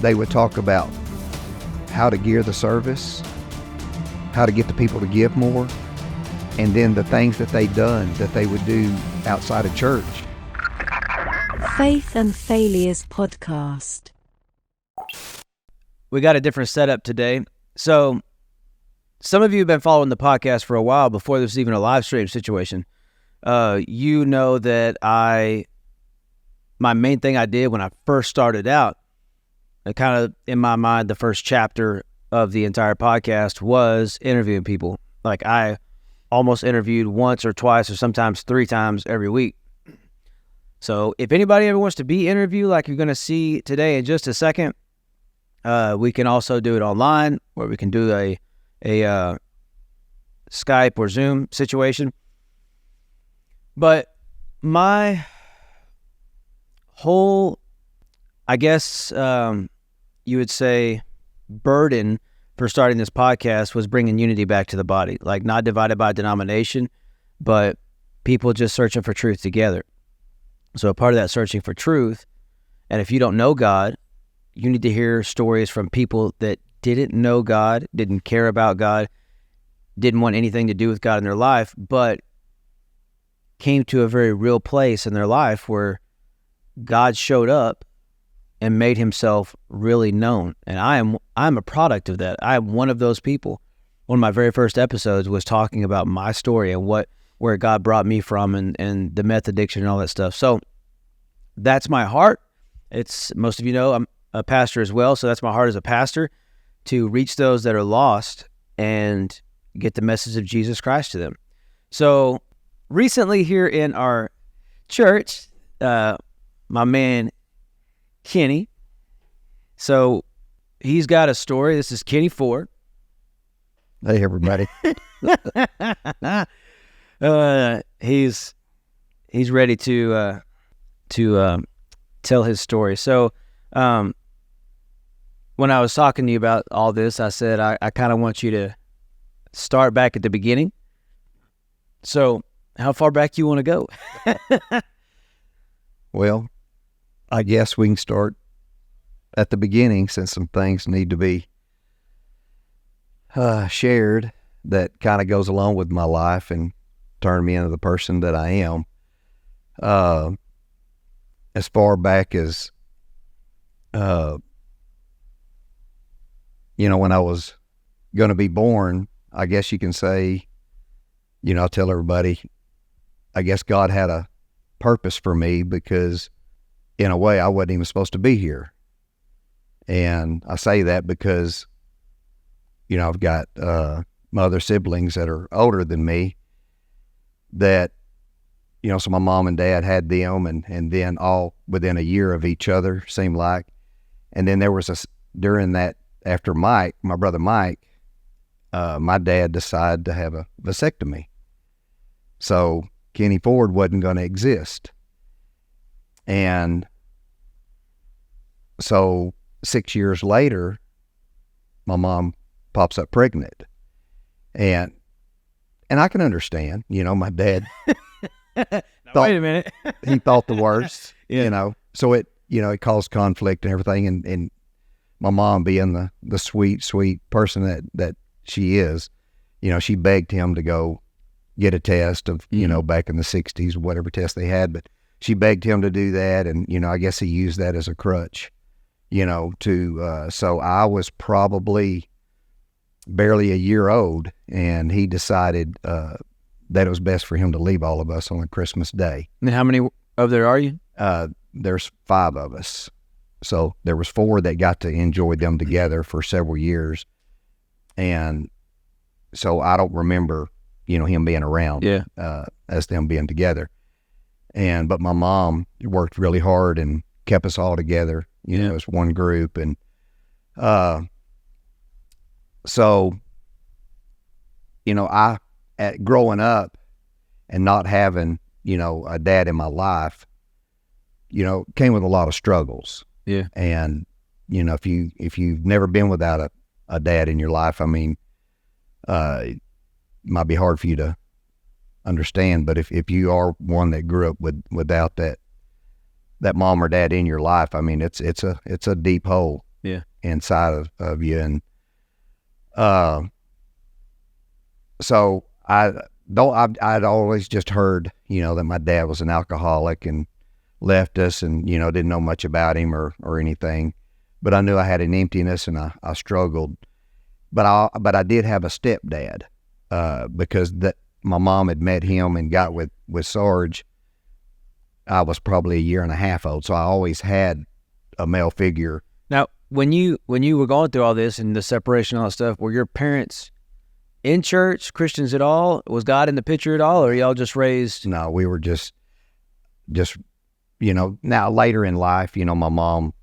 they would talk about how to gear the service, how to get the people to give more, and then the things that they'd done that they would do outside of church. Faith and Failures Podcast. We got a different setup today. So some of you have been following the podcast for a while before there's even a live stream situation. You know that my main thing I did when I first started out, kind of in my mind, the first chapter of the entire podcast was interviewing people. Like I almost interviewed once or twice or sometimes 3 times every week. So if anybody ever wants to be interviewed like you're going to see today in just a second, we can also do it online, where we can do a Skype or Zoom situation. But my whole, I guess you would say, burden for starting this podcast was bringing unity back to the body, like not divided by denomination, but people just searching for truth together. So a part of that searching for truth, and if you don't know God, you need to hear stories from people that didn't know God, didn't care about God, didn't want anything to do with God in their life, but came to a very real place in their life where God showed up and made himself really known. And I'm a product of that. I am one of those people. One of my very first episodes was talking about my story and where God brought me from and the meth addiction and all that stuff. So that's my heart. It's, most of you know, I'm a pastor as well. So that's my heart as a pastor, to reach those that are lost and get the message of Jesus Christ to them. So recently here in our church, my man, Kenny. So he's got a story. This is Kenny Ford. Hey, everybody. He's ready to tell his story. So when I was talking to you about all this, I said I kind of want you to start back at the beginning. So how far back you want to go? Well, I guess we can start at the beginning, since some things need to be shared that kind of goes along with my life and turn me into the person that I am. As far back as, when I was going to be born, I guess you can say, I tell everybody, I guess God had a purpose for me, because in a way I wasn't even supposed to be here. And I say that because, I've got my other siblings that are older than me that, so my mom and dad had them, and then all within a year of each other, seemed like. And then there was during that, after Mike, my brother Mike, my dad decided to have a vasectomy. So Kenny Ford wasn't going to exist. And so 6 years later, my mom pops up pregnant. And I can understand, my dad wait a minute. he thought the worst, Yeah. So it caused conflict and everything. And my mom, being the sweet, sweet person that she is, she begged him to go get a test of, back in the 60s, whatever test they had, but she begged him to do that. And, I guess he used that as a crutch, so I was probably barely a year old, and he decided that it was best for him to leave all of us on Christmas Day. And how many of there are you? There's 5 of us. So there was 4 that got to enjoy them together for several years. And so I don't remember, him being around as them being together. But my mom worked really hard and kept us all together, as one group. And so, growing up and not having, a dad in my life, came with a lot of struggles. Yeah. And, if you've never been without a dad in your life, it might be hard for you to understand. But if you are one that grew up without that mom or dad in your life, it's a deep hole, inside of you. And so I'd always just heard, that my dad was an alcoholic and left us, and, didn't know much about him or anything. But I knew I had an emptiness, and I struggled. But I did have a stepdad, because my mom had met him and got with Sarge. I was probably a year and a half old, so I always had a male figure. Now, when you were going through all this and the separation and all that stuff, were your parents in church, Christians at all? Was God in the picture at all, or y'all just raised? No, we were just now later in life, my mom,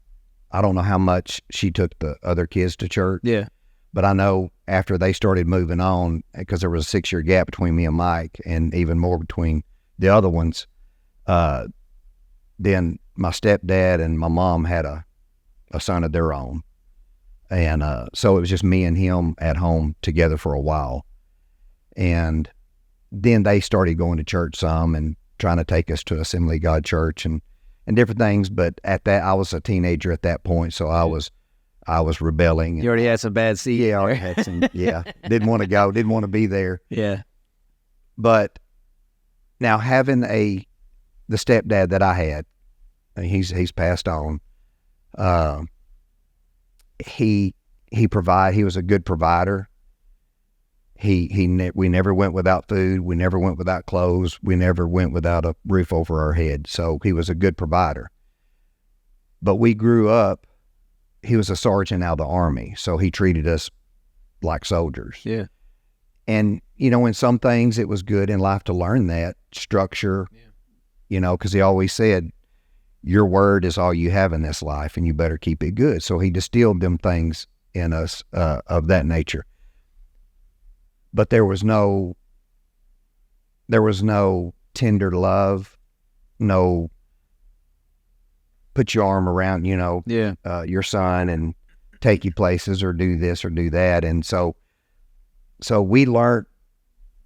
I don't know how much she took the other kids to church. Yeah. But I know after they started moving on, because there was a 6-year gap between me and Mike, and even more between the other ones, then my stepdad and my mom had a son of their own. And so it was just me and him at home together for a while. And then they started going to church some and trying to take us to Assembly of God Church and different things. But I was a teenager at that point, so I was rebelling. You already had some bad seed. Yeah, I already had some. Yeah, didn't want to go, didn't want to be there. Yeah. But now having the stepdad that I had, he's passed on. He was a good provider. We never went without food. We never went without clothes. We never went without a roof over our head. So he was a good provider. But we grew up, he was a sergeant out of the Army, so he treated us like soldiers. Yeah. And, in some things it was good in life to learn that structure, because he always said, your word is all you have in this life, and you better keep it good. So he distilled them things in us of that nature. But there was no tender love, no put your arm around, your son and take you places or do this or do that. And so we learned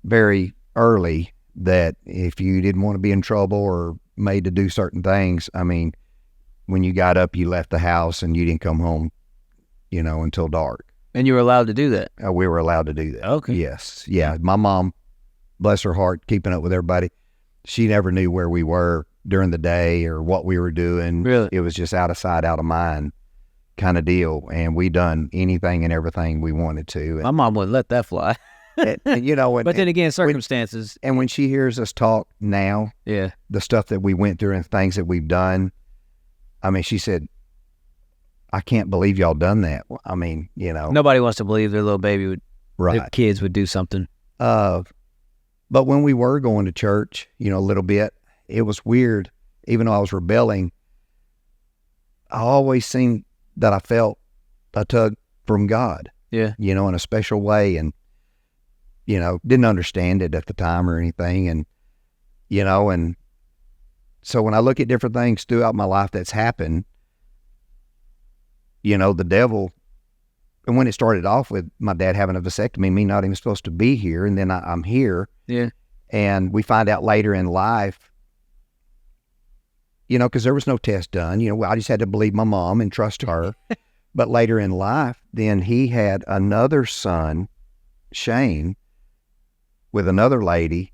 very early that if you didn't want to be in trouble or made to do certain things, when you got up, you left the house and you didn't come home, until dark. And you were allowed to do that? We were allowed to do that. Okay. Yes. Yeah. My mom, bless her heart, keeping up with everybody, she never knew where we were during the day or what we were doing. Really? It was just out of sight, out of mind kind of deal. And we done anything and everything we wanted to. My mom wouldn't let that fly. and, but then again, circumstances. And when she hears us talk now, the stuff that we went through and things that we've done, she said, I can't believe y'all done that. Nobody wants to believe their little baby their kids would do something. But when we were going to church, a little bit, it was weird. Even though I was rebelling, I always seemed that I felt a tug from God. Yeah. In a special way. And, didn't understand it at the time or anything. And, and so when I look at different things throughout my life that's happened, the devil, and when it started off with my dad having a vasectomy, me not even supposed to be here, and then I'm here. Yeah. And we find out later in life, because there was no test done, I just had to believe my mom and trust her. But later in life, then he had another son, Shane, with another lady.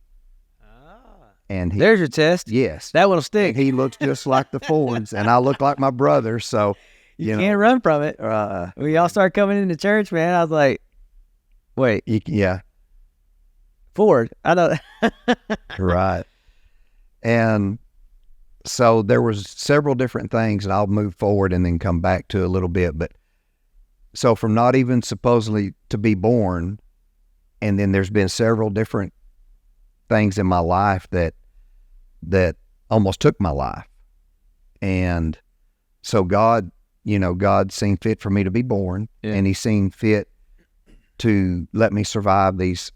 And there's your test. Yes. That one'll stick. He looks just like the Fords, and I look like my brother, so... You can't run from it. When y'all start coming into church, man, I was like, wait. Yeah. Ford. I know. Right. And so there was several different things, and I'll move forward and then come back to a little bit. But so from not even supposedly to be born, and then there's been several different things in my life that almost took my life. And so God seen fit for me to be born, and he seen fit to let me survive these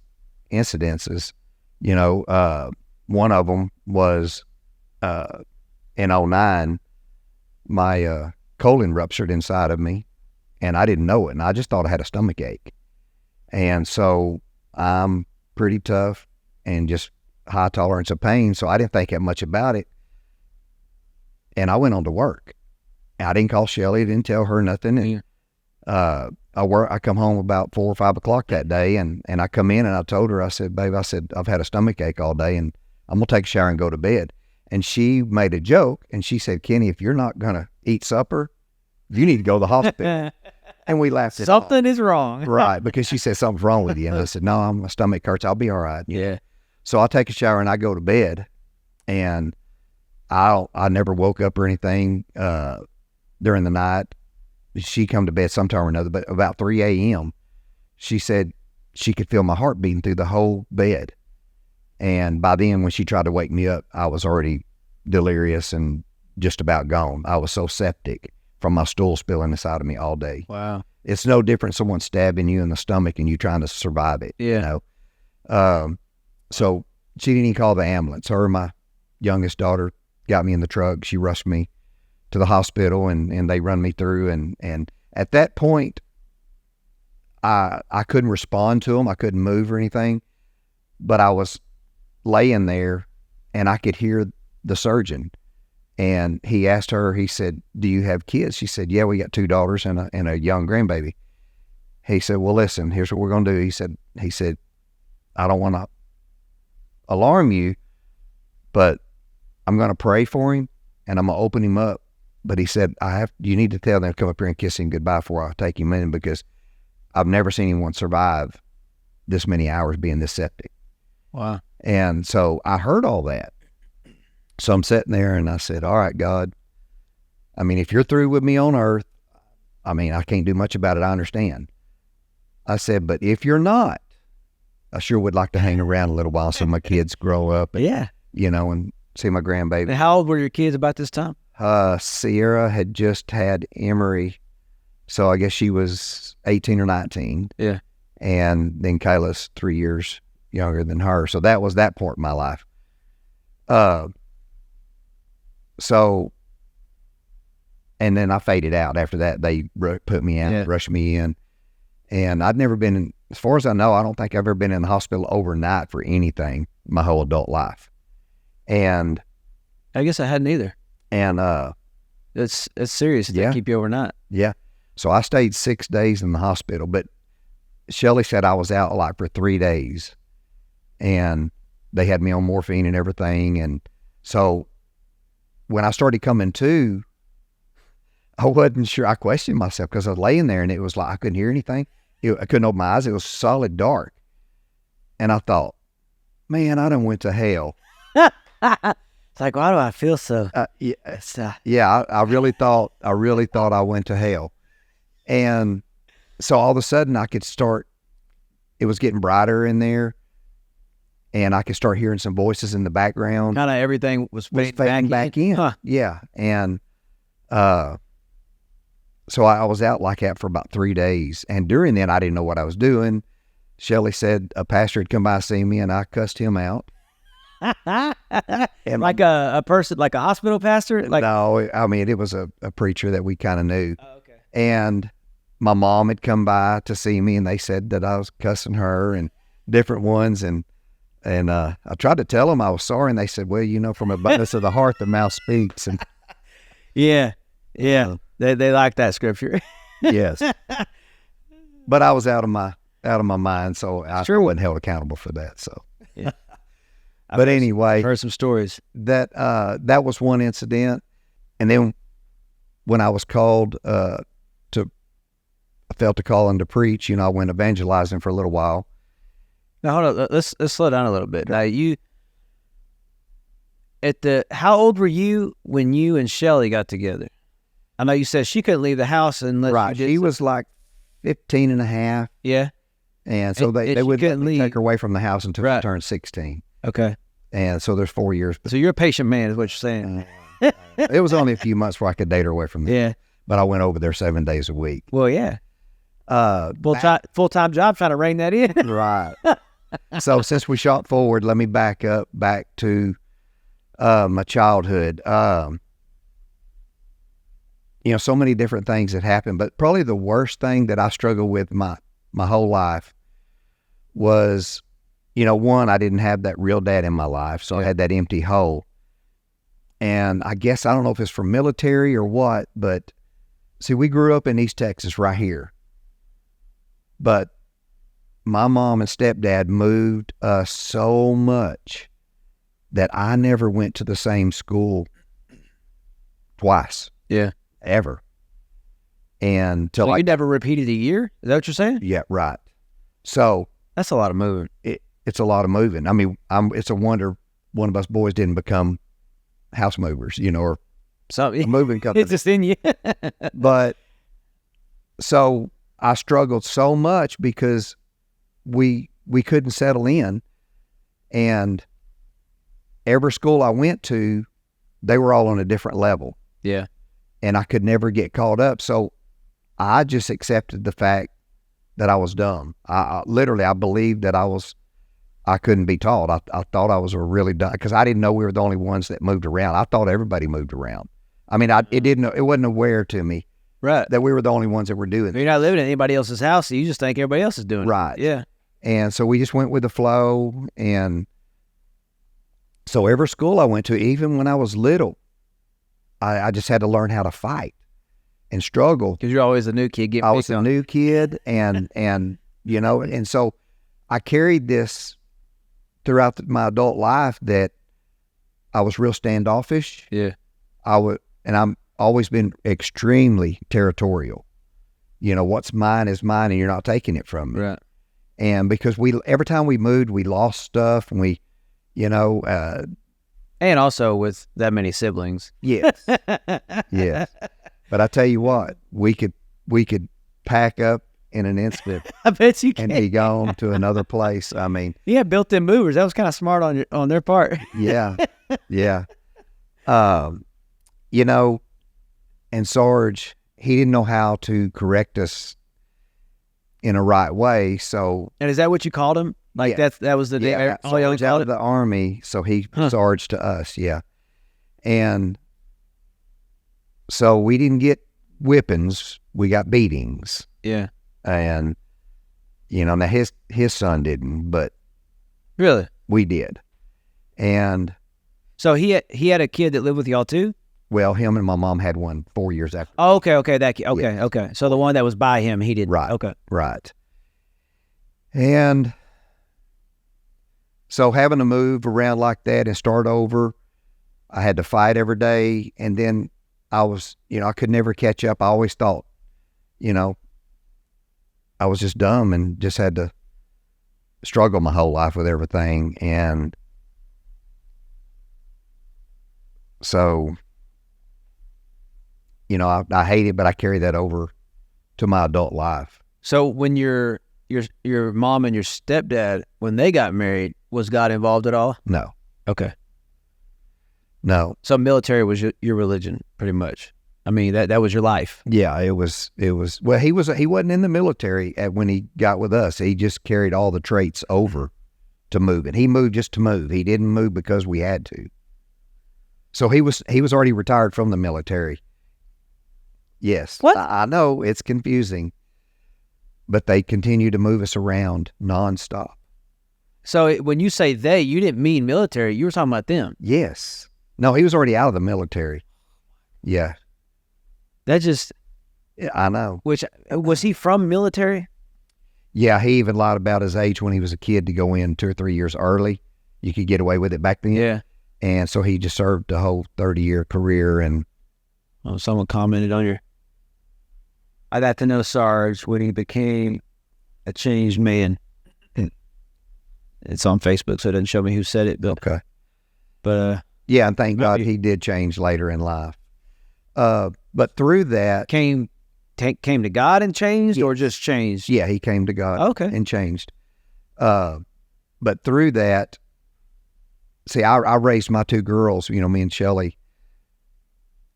incidences. One of them was in 2009, my colon ruptured inside of me, and I didn't know it, and I just thought I had a stomach ache. And so I'm pretty tough and just high tolerance of pain, so I didn't think that much about it. And I went on to work. I didn't call Shelly, didn't tell her nothing. And I come home about 4 or 5 o'clock that day, and I come in and I told her, I said, babe, I said, I've had a stomach ache all day and I'm going to take a shower and go to bed. And she made a joke and she said, Kenny, if you're not going to eat supper, you need to go to the hospital. And we laughed at Something is wrong. Right, because she said, something's wrong with you. And I said, no, my stomach hurts. I'll be all right. Yeah. So I take a shower and I go to bed, and I never woke up or anything during the night. She come to bed sometime or another, but about 3 a.m., she said she could feel my heart beating through the whole bed. And by then, when she tried to wake me up, I was already delirious and just about gone. I was so septic from my stool spilling inside of me all day. Wow. It's no different someone stabbing you in the stomach and you trying to survive it. Yeah. You know? So she didn't even call the ambulance. Her and my youngest daughter got me in the truck. She rushed me to the hospital, and they run me through. And at that point, I couldn't respond to them. I couldn't move or anything, but I was laying there and I could hear the surgeon. And he asked her, he said, do you have kids? She said, yeah, we got 2 daughters and a young grandbaby. He said, well, listen, here's what we're going to do. He said, I don't want to alarm you, but I'm going to pray for him and I'm going to open him up. But he said, you need to tell them to come up here and kiss him goodbye before I take him in, because I've never seen anyone survive this many hours being this septic. Wow. And so I heard all that. So I'm sitting there and I said, all right, God, I mean, if you're through with me on earth, I mean, I can't do much about it. I understand. I said, but if you're not, I sure would like to hang around a little while so my kids grow up and, Yeah. you know, and see my grandbaby. And how old were your kids about this time? Sierra had just had Emery, so I guess she was 18 or 19. Yeah. And then Kayla's 3 years younger than her. So that was that part of my life. So, and then I faded out. After that, they put me out, rushed me in. And I'd never been in, as far as I know, I don't think I've ever been in the hospital overnight for anything my whole adult life. And I guess I hadn't either. And It's serious. They keep you overnight. Yeah. So I stayed 6 days in the hospital, but Shelly said I was out like for 3 days, and they had me on morphine and everything. And so when I started coming to, I wasn't sure. I questioned myself because I was laying there and it was like I couldn't hear anything. I couldn't open my eyes. It was solid dark. And I thought, man, I done went to hell. It's like, why do I feel so? I really thought I went to hell. And so all of a sudden I could start, it was getting brighter in there, and I could start hearing some voices in the background. Kind of everything was fading back in. Huh. Yeah. And so I was out like that for about 3 days. And during then, I didn't know what I was doing. Shelly said a pastor had come by to see me, and I cussed him out. And like a person, like a hospital pastor? Like, no, I mean, it was a preacher that we kind of knew. Oh, okay. And my mom had come by to see me, and they said that I was cussing her and different ones. And I tried to tell them I was sorry, and they said, well, you know, from abundance of the heart, the mouth speaks. And yeah. They like that scripture. Yes. But I was out of my mind, so I wasn't held accountable for that. So yeah. But anyway, I've heard some stories. That was one incident. And then when I was called I felt a calling to preach, you know, I went evangelizing for a little while. Now hold on, let's slow down a little bit. Now how old were you when you and Shelly got together? I know you said she couldn't leave the house unless she was like 15 and a half. Yeah. And so they wouldn't take her away from the house until she turned 16. Okay. And so there's 4 years. So you're a patient man is what you're saying. It was only a few months where I could date her away from the house. But I went over there 7 days a week. Well, yeah. Full-time job trying to rein that in. Right. So since we shot forward, let me back to my childhood. You know, so many different things that happened, but probably the worst thing that I struggled with my whole life was, you know, one, I didn't have that real dad in my life, so I had that empty hole. And I guess, I don't know if it's from military or what, but see, we grew up in East Texas right here, but my mom and stepdad moved us so much that I never went to the same school twice. Yeah. Ever. And till So you never repeated a year? Is that what you're saying? yeah, right. So That's a lot of moving. it's a lot of moving. I mean, it's a wonder one of us boys didn't become house movers, or So a moving company. it's just in you. But so I struggled so much because we couldn't settle in, and every school I went to, they were all on a different level, Yeah. and I could never get caught up. So I just accepted the fact that I was dumb. I literally, I believed that I couldn't be taught. I thought I was a really dumb, because I didn't know we were the only ones that moved around. I thought everybody moved around. I mean, it wasn't aware to me Right. that we were the only ones that were doing it. You're not living in anybody else's house, so you just think everybody else is doing Right. it. Yeah. And so we just went with the flow. And so every school I went to, even when I was little, I just had to learn how to fight and struggle. Because you're always a new kid getting I was picked a on. new kid, and and so I carried this throughout my adult life, that I was real standoffish. Yeah. And I'm always been extremely territorial. What's mine is mine, and you're not taking it from me. Right. And because every time we moved, we lost stuff, and we, And also with that many siblings. yes, yes. But I tell you what, we could pack up in an instant I bet you can. and be gone to another place. I mean, Yeah, built-in movers. That was kind of smart on their part. yeah, yeah. And Sarge, he didn't know how to correct us in a right way. So And is that what you called him? Like Yeah. that was the yeah, all y'all Sarge out called of it? the Army, so he Huh. Sarge to us, yeah. And so we didn't get whippings, we got beatings. Yeah. And now his son didn't, but Really? we did. And So he had a kid that lived with y'all too? well, him and my mom had one 4 years after. Oh, okay, that kid. Okay, Yes. okay. So the one that was by him, he didn't. Right. Okay. Right. And so having to move around like that and start over, I had to fight every day. And then I was, I could never catch up. I always thought, I was just dumb and just had to struggle my whole life with everything. And so, I hate it, but I carry that over to my adult life. So when your mom and your stepdad, when they got married, was God involved at all? No, Okay. no. So military was your religion, pretty much. I mean, that was your life. Yeah, it was, well, he wasn't in the military when he got with us. He just carried all the traits over to moving. He moved just to move. He didn't move because we had to. So he was already retired from the military. Yes. What? I know it's confusing, but they continue to move us around nonstop. So when you say they, you didn't mean military. You were talking about them. Yes. No, he was already out of the military. Yeah. That just, Yeah, I know. which, was he from military? Yeah, he even lied about his age when he was a kid to go in 2 or 3 years early. You could get away with it back then. Yeah. And so he just served the whole 30-year career. And Oh, someone commented on your, I got to know Sarge when he became a changed man. It's on Facebook, so it doesn't show me who said it, okay. but Yeah, and thank God you- he did change later in life. But through that, came to God and changed, or Yes. just changed? yeah, he came to God Okay. and changed. But through that, see, I raised my 2 girls, me and Shelly,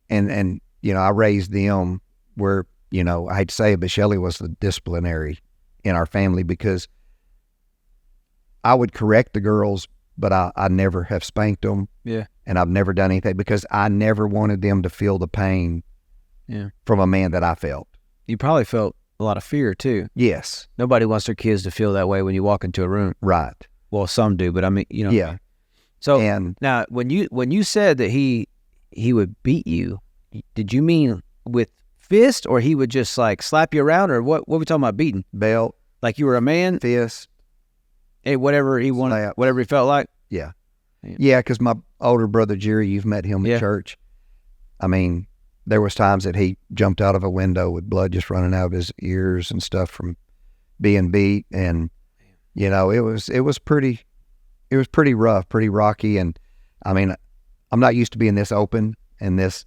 and I raised them where, I hate to say it, but Shelly was the disciplinary in our family, because I would correct the girls, but I never have spanked them. Yeah. And I've never done anything because I never wanted them to feel the pain Yeah. from a man that I felt. You probably felt a lot of fear too. Yes. Nobody wants their kids to feel that way when you walk into a room. Right. Well, some do, but I mean, Yeah. So And now, when you said that he would beat you, did you mean with fist, or he would just like slap you around, or what we talking about beating? Belt, Like you were a man? fist. Hey, whatever he wanted, Slap. whatever he felt like? Yeah. Yeah. Yeah, because my older brother, Jerry, you've met him Yeah. at church. I mean, there was times that he jumped out of a window with blood just running out of his ears and stuff from being beat. And, you know, it was pretty rough, pretty rocky. And, I mean, I'm not used to being this open and this,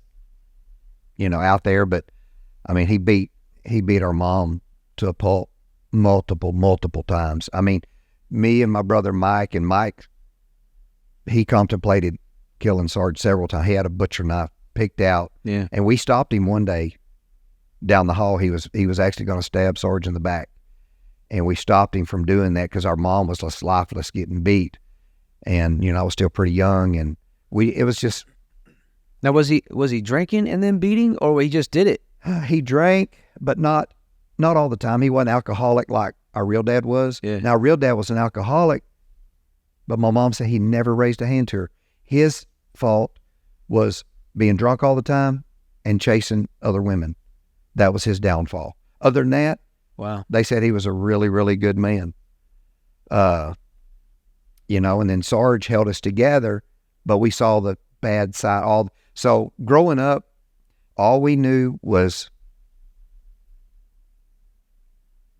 you know, out there. But, I mean, he beat our mom to a pulp multiple times. I mean, me and my brother Mike, and Mike, he contemplated killing Sarge several times. He had a butcher knife picked out, Yeah. and we stopped him one day down the hall. He was actually going to stab Sarge in the back, and we stopped him from doing that because our mom was just lifeless, getting beat, and you know I was still pretty young, and it was just. Now, was he drinking and then beating, or he just did it? He drank, but not all the time. He wasn't alcoholic like our real dad was. Yeah. Now, our real dad was an alcoholic, but my mom said he never raised a hand to her. His fault was being drunk all the time and chasing other women. That was his downfall. Other than that, Wow. they said he was a really, really good man. You know, and then Sarge held us together, but we saw the bad side. So growing up, all we knew was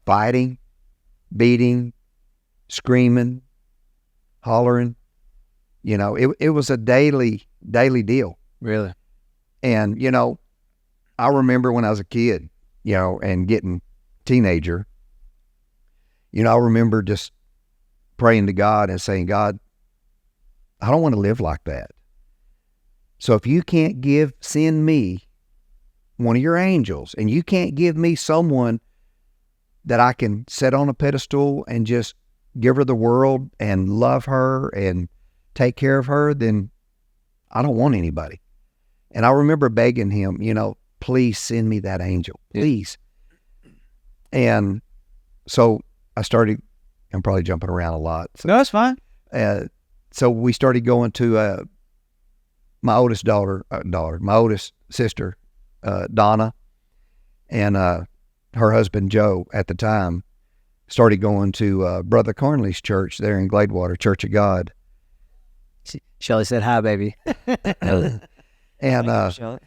fighting, beating, screaming, hollering. You know, it was a daily deal. Really? And, you know, I remember when I was a kid, you know, and getting teenager, you know, I remember just praying to God and saying, God, I don't want to live like that. So if you can't send me one of your angels, and you can't give me someone that I can set on a pedestal and just give her the world and love her and take care of her, then I don't want anybody. And I remember begging him, you know, please send me that angel, please. And so I started, I'm probably jumping around a lot. So, No, that's fine. so we started going to my oldest my oldest sister, Donna, and her husband, Joe, at the time, started going to Brother Carnley's church there in Gladewater, Church of God. Shelly said, hi, baby. And Shelly.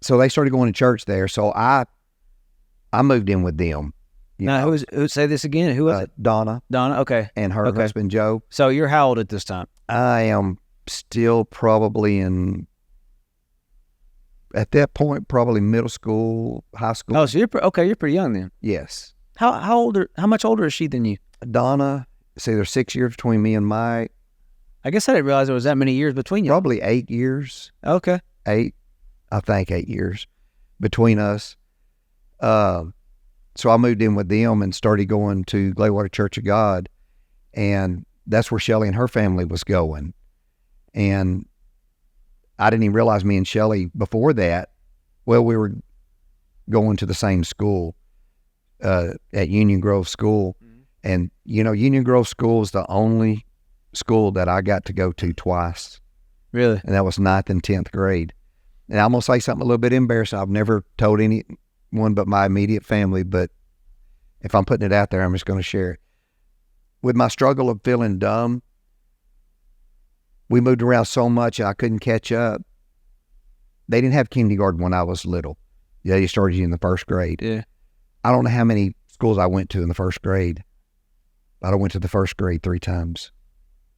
so they started going to church there. So I moved in with them. Now, who say this again? Who was it? Donna Donna? Okay. and her Okay. husband, Joe. So you're how old at this time? I am still probably at that point, probably middle school, high school. Oh, so you're pretty young then. Yes. How much older is she than you? Donna, see, there's 6 years between me and Mike. I guess I didn't realize there was that many years between you. Probably 8 years. Okay. 8 years between us. So I moved in with them and started going to Gladewater Church of God, and that's where Shelly and her family was going. And I didn't even realize me and Shelly before that, well, we were going to the same school at Union Grove School. Mm-hmm. And, you know, Union Grove School is the only school that I got to go to twice. Really? And that was 9th and 10th grade. And I'm going to say something a little bit embarrassing. I've never told anyone but my immediate family, but if I'm putting it out there, I'm just going to share it. With my struggle of feeling dumb, we moved around so much I couldn't catch up. They didn't have kindergarten when I was little. They started you in the first grade. Yeah. I don't know how many schools I went to in the first grade. But I went to the first grade 3 times.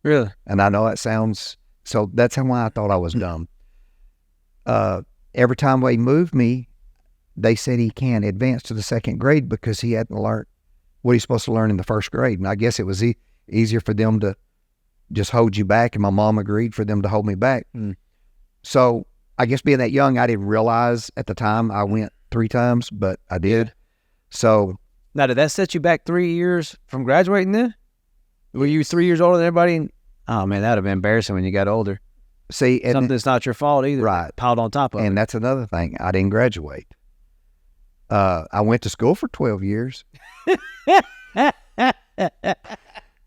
Really? And I know that sounds, so that's why I thought I was dumb. Every time they moved me, they said he can't advance to the 2nd grade because he hadn't learned what he's supposed to learn in the 1st grade. And I guess it was easier for them to just hold you back, and my mom agreed for them to hold me back. Mm. So I guess being that young, I didn't realize at the time I went 3 times, but I did. So Now, did that set you back 3 years from graduating then? Were you 3 years older than everybody? Oh, man, that would have been embarrassing when you got older. see, and, Something's not your fault either. Right. Piled on top of it. and that's another thing. I didn't graduate. I went to school for 12 years.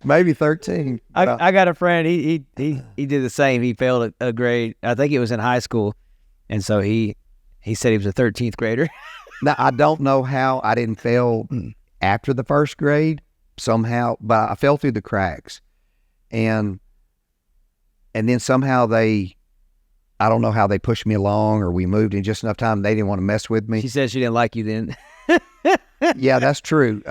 Maybe 13. I got a friend. He did the same. He failed a grade. I think it was in high school, And so he said he was a 13th grader. Now, I don't know how I didn't fail after the first grade somehow, but I fell through the cracks. And then somehow I don't know how they pushed me along, or we moved in just enough time. They didn't want to mess with me. She said she didn't like you then. Yeah, that's true.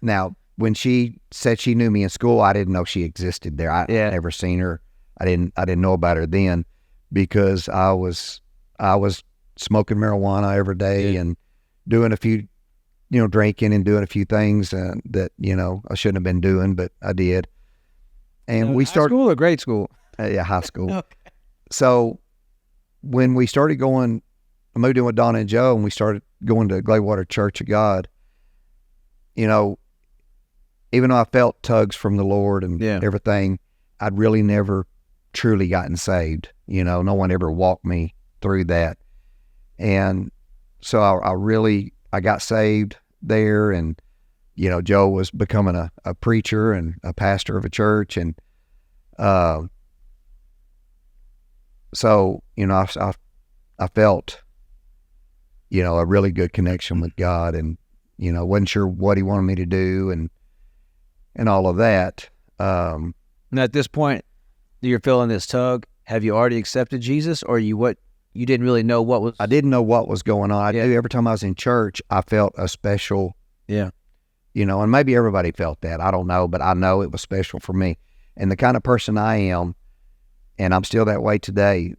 Now, when she said she knew me in school, I didn't know she existed there. I'd never seen her. I didn't know about her then, because I was smoking marijuana every day and doing a few, drinking and doing a few things that, I shouldn't have been doing, but I did. And we started. High school or grade school? Yeah, high school. Okay. So when we started going, I moved in with Donna and Joe, and we started going to Gladewater Church of God, even though I felt tugs from the Lord and everything, I'd really never truly gotten saved. No one ever walked me through that. And so I got saved there, and, Joe was becoming a preacher and a pastor of a church. And, so, I felt, a really good connection with God, and, wasn't sure what he wanted me to do and all of that. And at this point, you're feeling this tug. Have you already accepted Jesus, or you didn't really know what was? I didn't know what was going on. I knew every time I was in church, I felt a special, and maybe everybody felt that. I don't know, but I know it was special for me. And the kind of person I am, and I'm still that way today,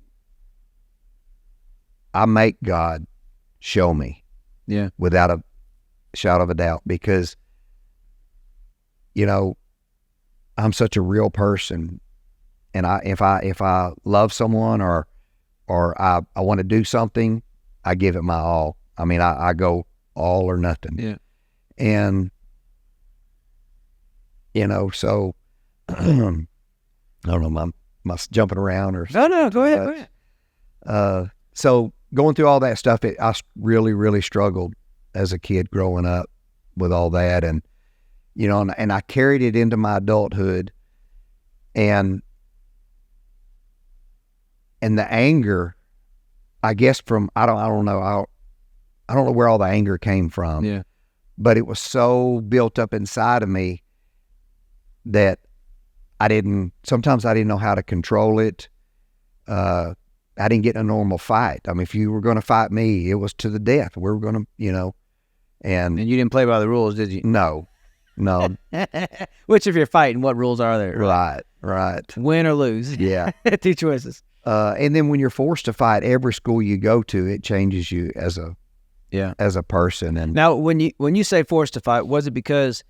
I make God show me, without a shadow of a doubt, because, I'm such a real person, and if I love someone or I want to do something, I give it my all. I mean, I go all or nothing. Yeah. And, so I don't know, am I jumping around or No, go ahead. So going through all that stuff, I really, really struggled as a kid growing up with all that. And, and I carried it into my adulthood, and the anger, I guess I don't know where all the anger came from. Yeah. But it was so built up inside of me that sometimes I didn't know how to control it. I didn't get in a normal fight. I mean, if you were going to fight me, it was to the death. We were going to, and you didn't play by the rules, did you? No. Which, if you're fighting, what rules are there? Right. Win or lose. Yeah. Two choices. And then when you're forced to fight, every school you go to, it changes you as a person. And now, when you say forced to fight, was it because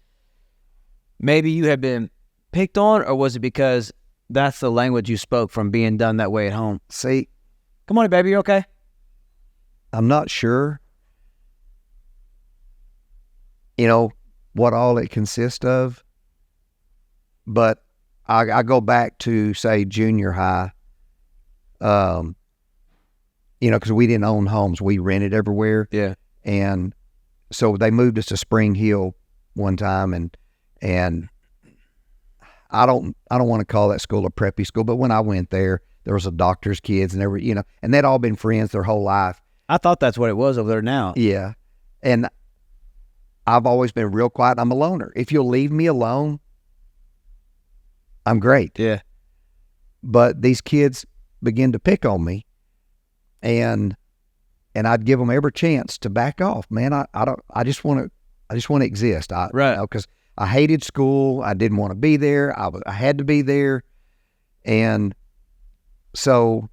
maybe you had been picked on, or was it because that's the language you spoke from being done that way at home? See, come on, baby, you okay? I'm not sure, what all it consists of, but I go back to, say, junior high, because we didn't own homes. We rented everywhere. Yeah. And so they moved us to Spring Hill one time, and I don't want to call that school a preppy school, but when I went there was a doctor's kids, and and they'd all been friends their whole life. I thought that's what it was over there now. Yeah. And I've always been real quiet. I'm a loner. If you'll leave me alone, I'm great. Yeah. But these kids begin to pick on me, and I'd give them every chance to back off. Man, I just want to exist. Right. Because I hated school. I didn't want to be there. I had to be there. And so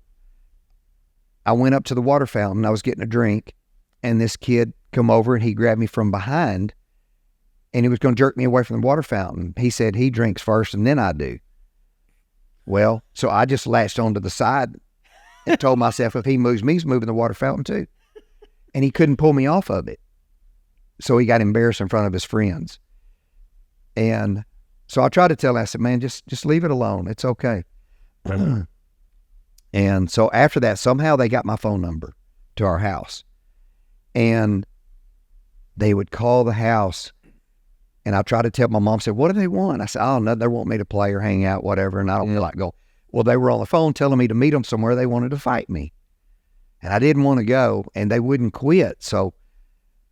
I went up to the water fountain. I was getting a drink, and this kid come over, and he grabbed me from behind, and he was going to jerk me away from the water fountain. He said he drinks first and then I do. Well, so I just latched onto the side and told myself, if he moves me, he's moving the water fountain too. And he couldn't pull me off of it. So he got embarrassed in front of his friends. And so I tried to tell him, I said, man, just leave it alone. It's okay. And so after that, somehow they got my phone number to our house. And they would call the house, and I tried to tell my mom, said, what do they want? I said, oh, no, they want me to play or hang out, whatever. And I don't feel like going. Well, they were on the phone telling me to meet them somewhere. They wanted to fight me. And I didn't want to go, and they wouldn't quit. So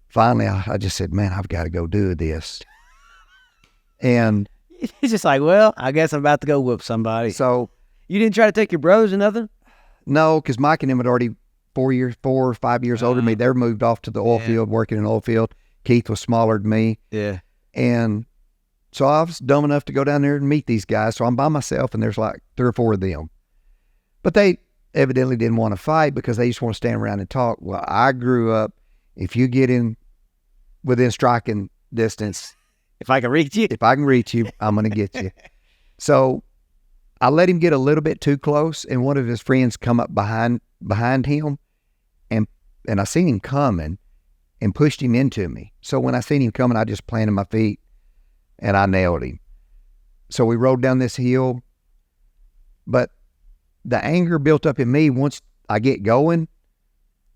finally, I just said, man, I've got to go do this. And He's just like, well, I guess I'm about to go whoop somebody. so, You didn't try to take your bros or nothing? no, because Mike and him had already 4 or 5 years older than me. They're moved off to the oil field, working in the oil field. Keith was smaller than me. Yeah. And so I was dumb enough to go down there and meet these guys. So I'm by myself, and there's like 3 or 4 of them. But they evidently didn't want to fight because they just want to stand around and talk. Well, I grew up, if you get in within striking distance, If I can reach you. if I can reach you, I'm going to get you. So I let him get a little bit too close, and one of his friends come up behind him, and I seen him coming and pushed him into me. So when I seen him coming, I just planted my feet, and I nailed him. So we rode down this hill, but the anger built up in me. Once I get going,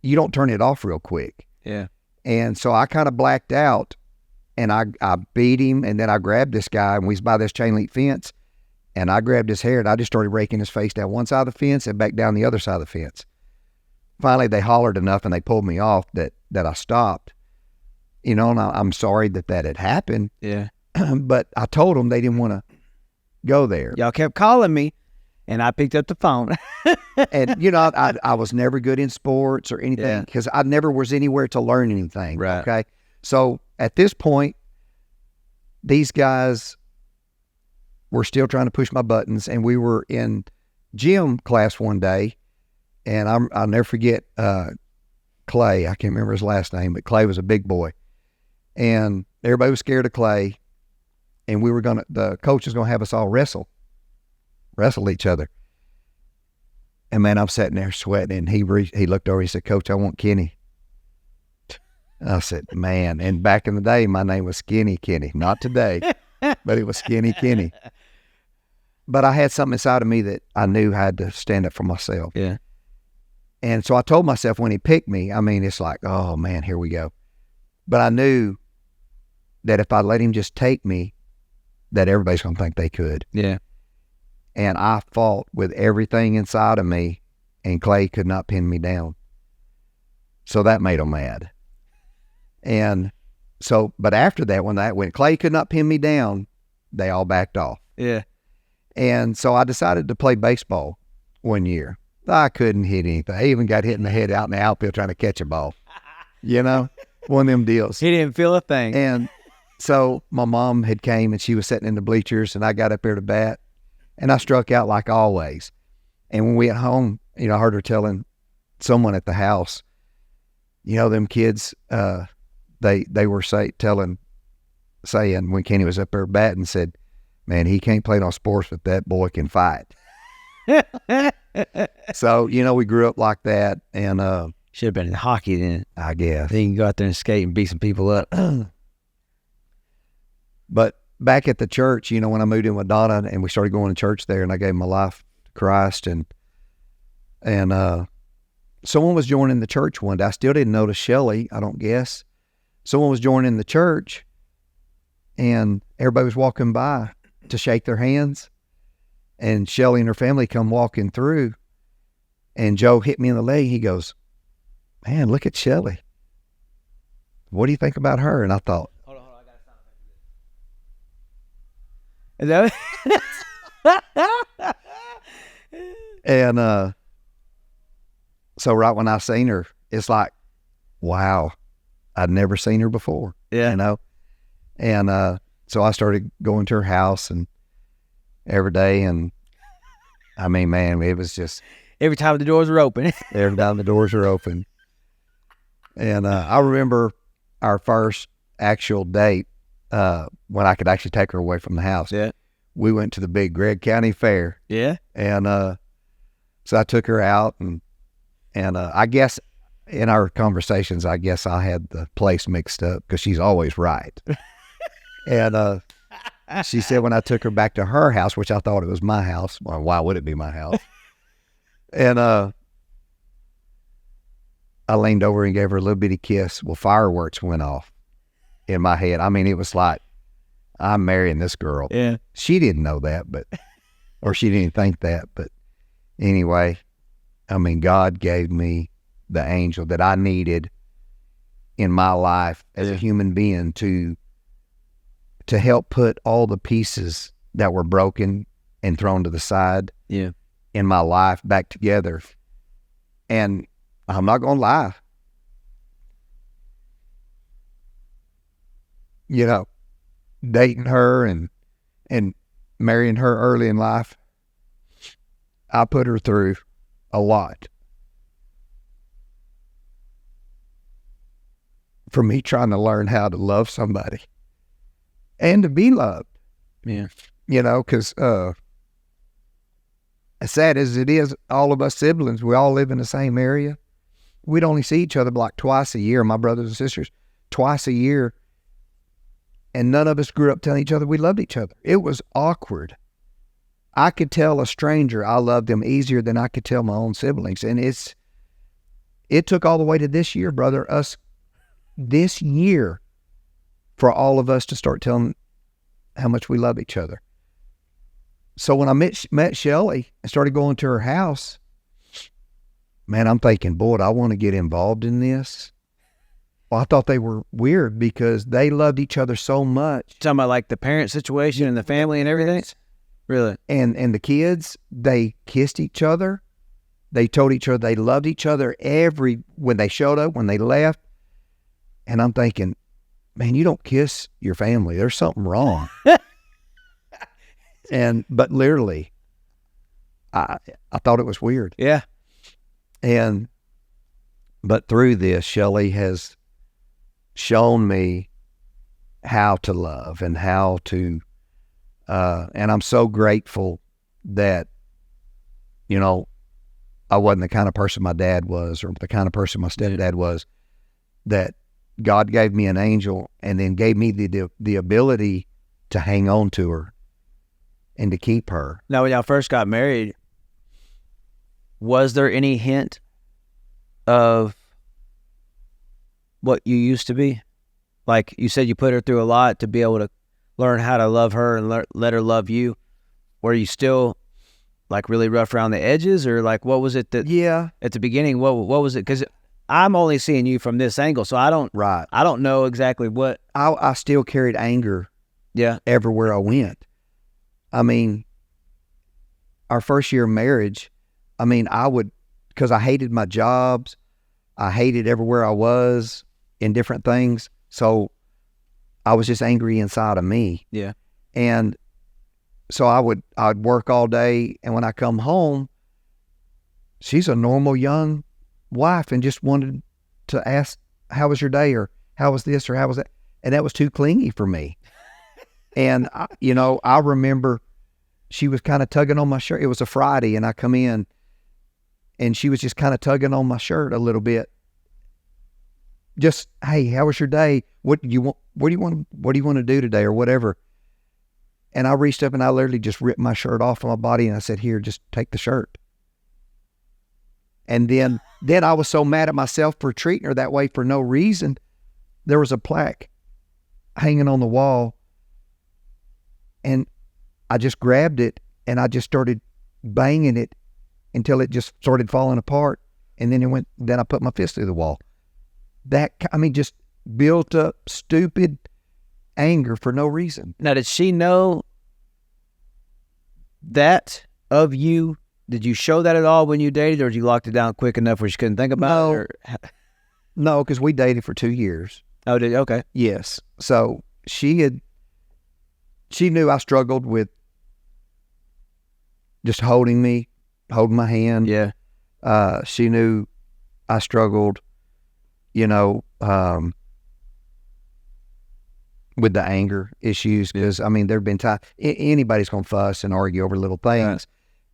you don't turn it off real quick. Yeah. And so I kind of blacked out, and I beat him, and then I grabbed this guy, and we was by this chain link fence, and I grabbed his hair, and I just started raking his face down one side of the fence and back down the other side of the fence. Finally, they hollered enough, and they pulled me off that I stopped. You know, and I'm sorry that had happened, Yeah. but I told them they didn't want to go there. Y'all kept calling me, and I picked up the phone. And, you know, I was never good in sports or anything Yeah. because I never was anywhere to learn anything. Right. Okay. So at this point, these guys were still trying to push my buttons, and we were in gym class one day, and I'll never forget Clay. I can't remember his last name, but Clay was a big boy, and everybody was scared of Clay, and the coach was going to have us all wrestle each other. And man, I'm sitting there sweating, and he looked over, he said, Coach, I want Kenny. I said, man, and back in the day, my name was Skinny Kenny. Not today, but it was Skinny Kenny. But I had something inside of me that I knew I had to stand up for myself. Yeah. And so I told myself when he picked me, I mean, it's like, oh man, here we go. But I knew that if I let him just take me, that everybody's going to think they could. Yeah. And I fought with everything inside of me, and Clay could not pin me down. So that made him mad. And so, but after that, when Clay could not pin me down, they all backed off. Yeah. And so I decided to play baseball one year. I couldn't hit anything. I even got hit in the head out in the outfield trying to catch a ball. You know, one of them deals. He didn't feel a thing. And so my mom had came, and she was sitting in the bleachers, and I got up there to bat, and I struck out like always. And when we went home, you know, I heard her telling someone at the house, you know, them kids, they were saying when Kenny was up there batting, said, man, he can't play no sports, but that boy can fight. So, you know, we grew up like that, and Should have been in hockey then. I guess. Then you can go out there and skate and beat some people up. But back at the church, you know, when I moved in with Donna and we started going to church there, and I gave my life to Christ, and someone was joining the church one day. I still didn't notice Shelley, I don't guess. Someone was joining the church, and everybody was walking by to shake their hands, and Shelley and her family come walking through, and Joe hit me in the leg. He goes, man, look at Shelley. What do you think about her? And I thought, Hold on, I got to stop. Is that and so right when I seen her, it's like, wow, I'd never seen her before. Yeah. You know? And so I started going to her house and every day, and I mean, man, it was just every time the doors were open. every time the doors are open. And I remember our first actual date when I could actually take her away from the house. Yeah. We went to the big Gregg County Fair. Yeah. And so I took her out, and I guess in our conversations, I guess I had the place mixed up because she's always right. And she said when I took her back to her house, which I thought it was my house, well, why would it be my house? And I leaned over and gave her a little bitty kiss. Well, fireworks went off in my head. I mean, it was like, I'm marrying this girl. Yeah. She didn't know that, or she didn't think that. But anyway, I mean, God gave me the angel that I needed in my life as a human being to help put all the pieces that were broken and thrown to the side in my life back together. And I'm not going to lie. You know, dating her and marrying her early in life, I put her through a lot. For me trying to learn how to love somebody and to be loved. Yeah. You know, because as sad as it is, all of us siblings, we all live in the same area. We'd only see each other like twice a year, my brothers and sisters, twice a year. And none of us grew up telling each other we loved each other. It was awkward. I could tell a stranger I loved them easier than I could tell my own siblings. And it took all the way to this year, brother, this year, for all of us to start telling how much we love each other. So when I met Shelly and started going to her house, man, I'm thinking, boy, I want to get involved in this. Well, I thought they were weird because they loved each other so much. Talking about like the parent situation and the family and everything? Really? And the kids, they kissed each other. They told each other they loved each other when they showed up, when they left. And I'm thinking, man, you don't kiss your family. There's something wrong. But literally, I thought it was weird. Yeah. But through this, Shelly has shown me how to love and how to, and I'm so grateful that, you know, I wasn't the kind of person my dad was or the kind of person my stepdad was, that God gave me an angel and then gave me the ability to hang on to her and to keep her. Now, when y'all first got married, was there any hint of what you used to be? Like you said, you put her through a lot to be able to learn how to love her and let her love you. Were you still like really rough around the edges, or like what was it that? Yeah. At the beginning, what was it? Because I'm only seeing you from this angle, so I don't know exactly what. I still carried anger. Yeah. Everywhere I went. I mean, our first year of marriage, I mean, because I hated my jobs, I hated everywhere I was in different things. So I was just angry inside of me. Yeah. And so I'd work all day, and when I come home, she's a normal young wife and just wanted to ask, how was your day, or how was this, or how was that? And that was too clingy for me. And I remember she was kind of tugging on my shirt. It was a Friday, and I come in and she was just kind of tugging on my shirt a little bit. Just, hey, how was your day? What do you want to do today, or whatever? And I reached up and I literally just ripped my shirt off of my body, and I said, here, just take the shirt. And then I was so mad at myself for treating her that way for no reason. There was a plaque hanging on the wall, and I just grabbed it and I just started banging it until it just started falling apart. And then then I put my fist through the wall. Just built up stupid anger for no reason. Now, did she know that of you? Did you show that at all when you dated, or did you lock it down quick enough where she couldn't think about it? No, because we dated for 2 years. Oh, did you? Okay. Yes. So she knew I struggled with just holding my hand. Yeah. She knew I struggled, with the anger issues, because there've been times anybody's gonna fuss and argue over little things,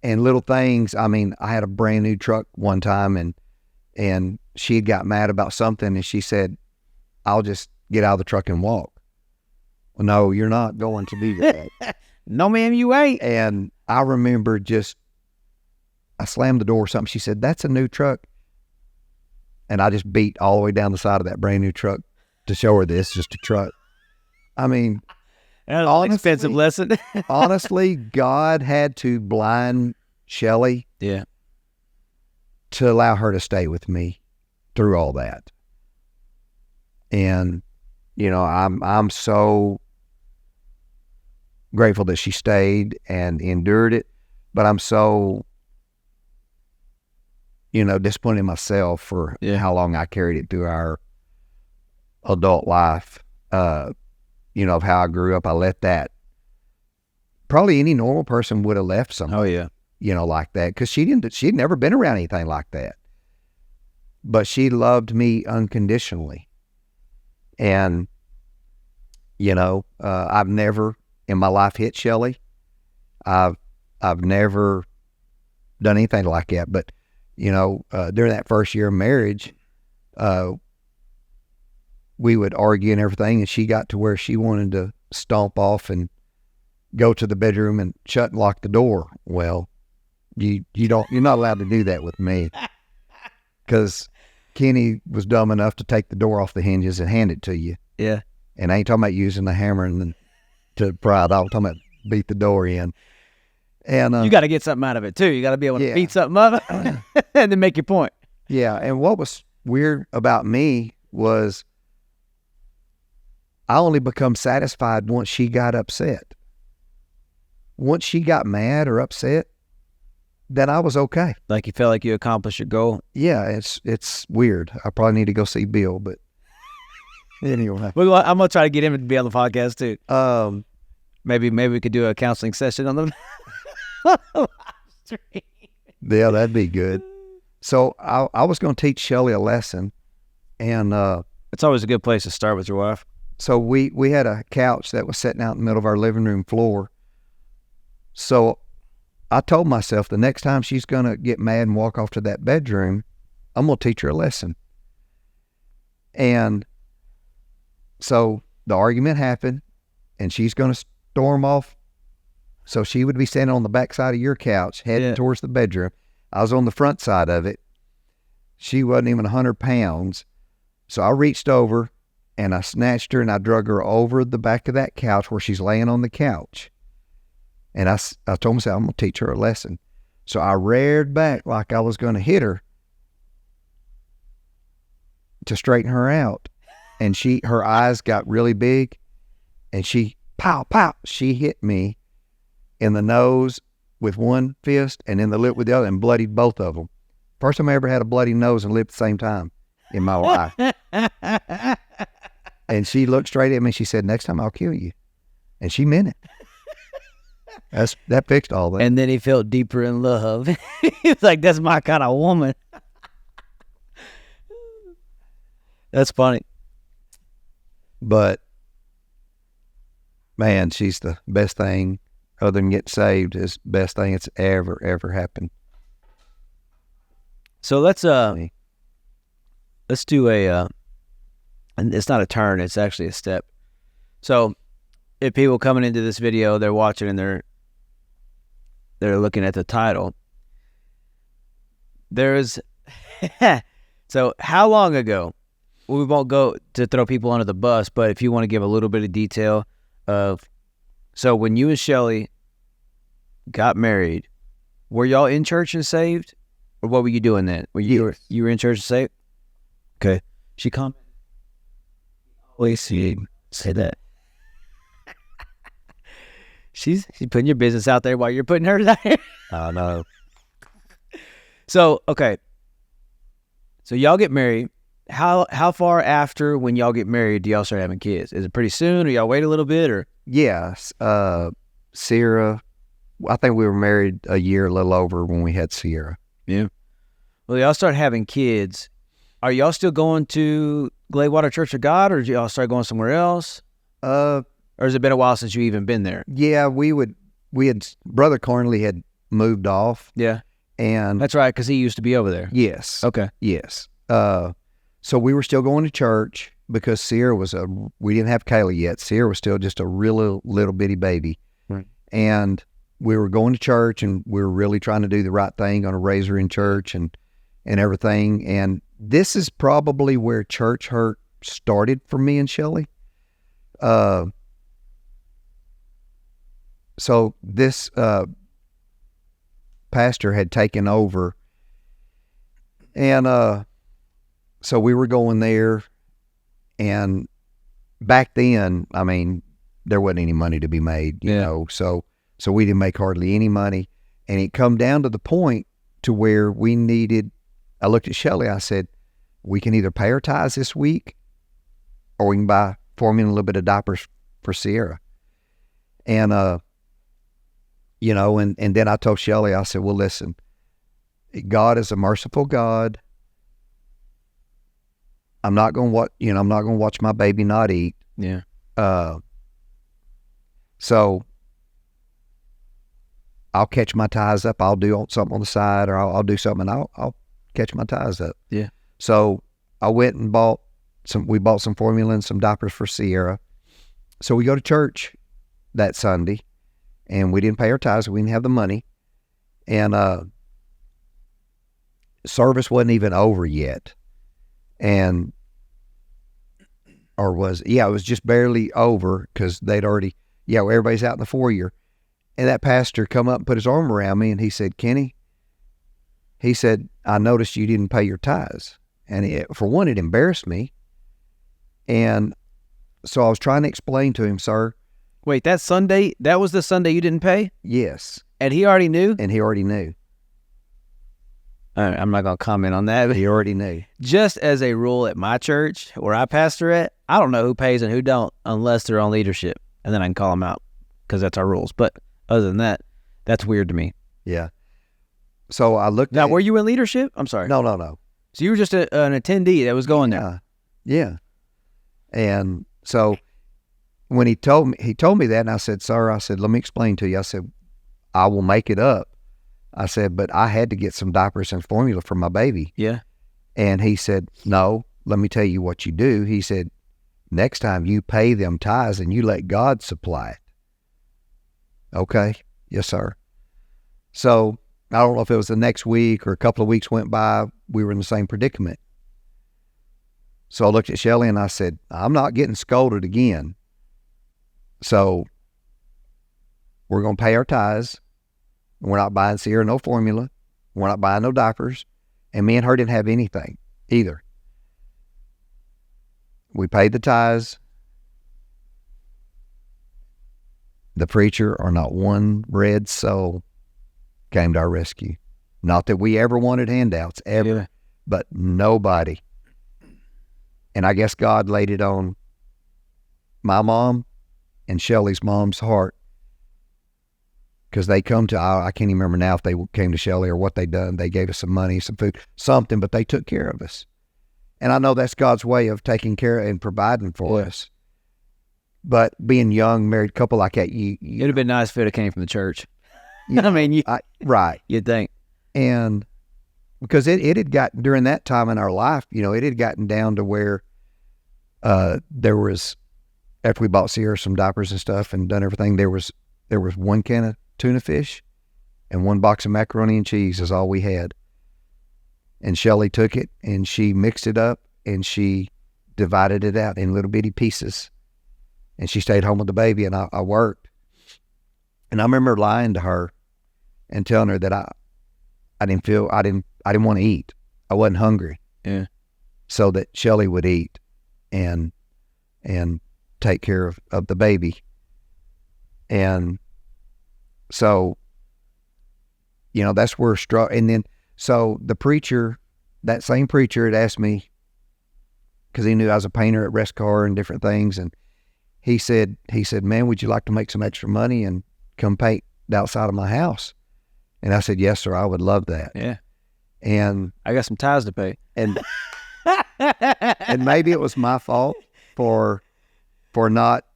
and little things. I had a brand new truck one time, and she had got mad about something, and she said, "I'll just get out of the truck and walk." Well, no, you're not going to do that. No, ma'am, you ain't. And I remember I slammed the door or something. She said, "That's a new truck." And I just beat all the way down the side of that brand new truck to show her this is just a truck. That's an expensive lesson. Honestly, God had to blind Shelly to allow her to stay with me. through all that. And, you know, I'm so grateful that she stayed and endured it, but I'm so, you know, disappointed in myself for how long I carried it through our adult life. You know, of how I grew up. I let that, probably any normal person would have left something, you know, like that. Cause she'd never been around anything like that, but she loved me unconditionally. And, you know, I've never in my life hit Shelley. I've never done anything like that, but, you know, during that first year of marriage, we would argue and everything, and she got to where she wanted to stomp off and go to the bedroom and shut and lock the door. Well, you're not allowed to do that with me, because Kenny was dumb enough to take the door off the hinges and hand it to you. Yeah. And I ain't talking about using the hammer to pry it off. I'm talking about beat the door in. And you got to get something out of it too. You got to be able to beat something up and then make your point. Yeah. And what was weird about me was I only become satisfied once she got upset. Once she got mad or upset, then I was okay. Like you felt like you accomplished your goal. Yeah, it's weird. I probably need to go see Bill, but anyway. Well, I'm gonna try to get him to be on the podcast too. Maybe we could do a counseling session on the live stream. Yeah, that'd be good. So I was going to teach Shelley a lesson, and it's always a good place to start with your wife. So we had a couch that was sitting out in the middle of our living room floor. So I told myself the next time she's going to get mad and walk off to that bedroom, I'm going to teach her a lesson. And so the argument happened, and she's going to storm off. So she would be standing on the back side of your couch, heading towards the bedroom. I was on the front side of it. She wasn't even 100 pounds. So I reached over, and I snatched her, and I drug her over the back of that couch where she's laying on the couch. And I told myself, I'm going to teach her a lesson. So I reared back like I was going to hit her to straighten her out. And her eyes got really big, and she, pow, pow, she hit me in the nose with one fist and in the lip with the other, and bloodied both of them. First time I ever had a bloody nose and lip at the same time in my life. And she looked straight at me and she said, next time I'll kill you. And she meant it. That fixed all that. And then he felt deeper in love. He was like, that's my kind of woman. That's funny. But, man, she's the best thing, other than get saved, is the best thing that's ever happened. So let's do and it's not a turn, it's actually a step. So if people coming into this video, they're watching and they're looking at the title, there's so how long ago, we won't go to throw people under the bus, but if you want to give a little bit of detail of, so when you and Shelley got married, were y'all in church and saved, or what were you doing then? You were in church and saved? Okay. She commented. Always say that. She's putting your business out there while you're putting hers out there. I know. So, okay. So y'all get married. How far after when y'all get married do y'all start having kids? Is it pretty soon, or y'all wait a little bit, or? Yes. Sierra, I think we were married a year, a little over, when we had Sierra. Yeah. Well, y'all start having kids. Are y'all still going to Gladewater Church of God, or did y'all start going somewhere else? Or has it been a while since you even been there? Yeah, Brother Cornley had moved off. Yeah. And that's right, because he used to be over there. Yes. Okay. Yes. So we were still going to church because Sierra we didn't have Kayla yet. Sierra was still just a real little bitty baby. Right. And we were going to church, and we were really trying to do the right thing, going to raise her in church and everything. And this is probably where church hurt started for me and Shelley. So this pastor had taken over, and so we were going there, and back then, I mean, there wasn't any money to be made, you know, so we didn't make hardly any money. And it come down to the point to where we needed, I looked at Shelly, I said, we can either pay our tithes this week or we can buy formula and a little bit of diapers for Sierra. And, you know, and then I told Shelly, I said, well, listen, God is a merciful God. I'm not going to watch my baby not eat. Yeah. So I'll catch my ties up. I'll do something on the side, or I'll do something, and I'll catch my ties up. Yeah. So I went and bought some formula and some diapers for Sierra. So we go to church that Sunday, and we didn't pay our tithes. We didn't have the money. And service wasn't even over yet. And, it was just barely over, because they'd already, everybody's out in the foyer. And that pastor come up and put his arm around me, and he said, Kenny, he said, I noticed you didn't pay your tithes. And for one, it embarrassed me. And so I was trying to explain to him, sir. Wait, that was the Sunday you didn't pay? Yes. And he already knew? And he already knew. I'm not going to comment on that. But he already knew. Just as a rule at my church, where I pastor at, I don't know who pays and who don't unless they're on leadership. And then I can call them out, because that's our rules. But other than that, that's weird to me. Yeah. So I looked Now, were you in leadership? I'm sorry. No. So you were just an attendee that was going there? Yeah. And so when he told me that, and I said, sir, I said, let me explain to you. I said, I will make it up. I said, but I had to get some diapers and formula for my baby. Yeah. And he said, no, let me tell you what you do. He said, next time you pay them tithes and you let God supply it. Okay. Yes, sir. So I don't know if it was the next week or a couple of weeks went by, we were in the same predicament. So I looked at Shelly and I said, I'm not getting scolded again. So we're going to pay our tithes. We're not buying Sierra no formula. We're not buying no diapers. And me and her didn't have anything either. We paid the tithes. The preacher, or not one red soul, came to our rescue. Not that we ever wanted handouts, ever, but nobody. And I guess God laid it on my mom and Shelly's mom's heart, because they come to, I can't even remember now if they came to Shelly or what they done. They gave us some money, some food, something, but they took care of us. And I know that's God's way of taking care and providing for us. But being young, married couple like that, it would have been nice if it came from the church. I mean, right. You'd think. And because it had gotten, during that time in our life, it had gotten down to where there was, after we bought Sierra some diapers and stuff and done everything, there was one can of tuna fish and one box of macaroni and cheese is all we had. And Shelly took it and she mixed it up and she divided it out in little bitty pieces. And she stayed home with the baby, and I worked. And I remember lying to her and telling her that I didn't want to eat. I wasn't hungry. Yeah. So that Shelly would eat and take care of the baby. And so, that's where and then, so the preacher, that same preacher had asked me, because he knew I was a painter at Rest Car and different things, and he said, man, would you like to make some extra money and come paint the outside of my house? And I said, yes, sir, I would love that. Yeah. And I got some tithes to pay. And and maybe it was my fault for not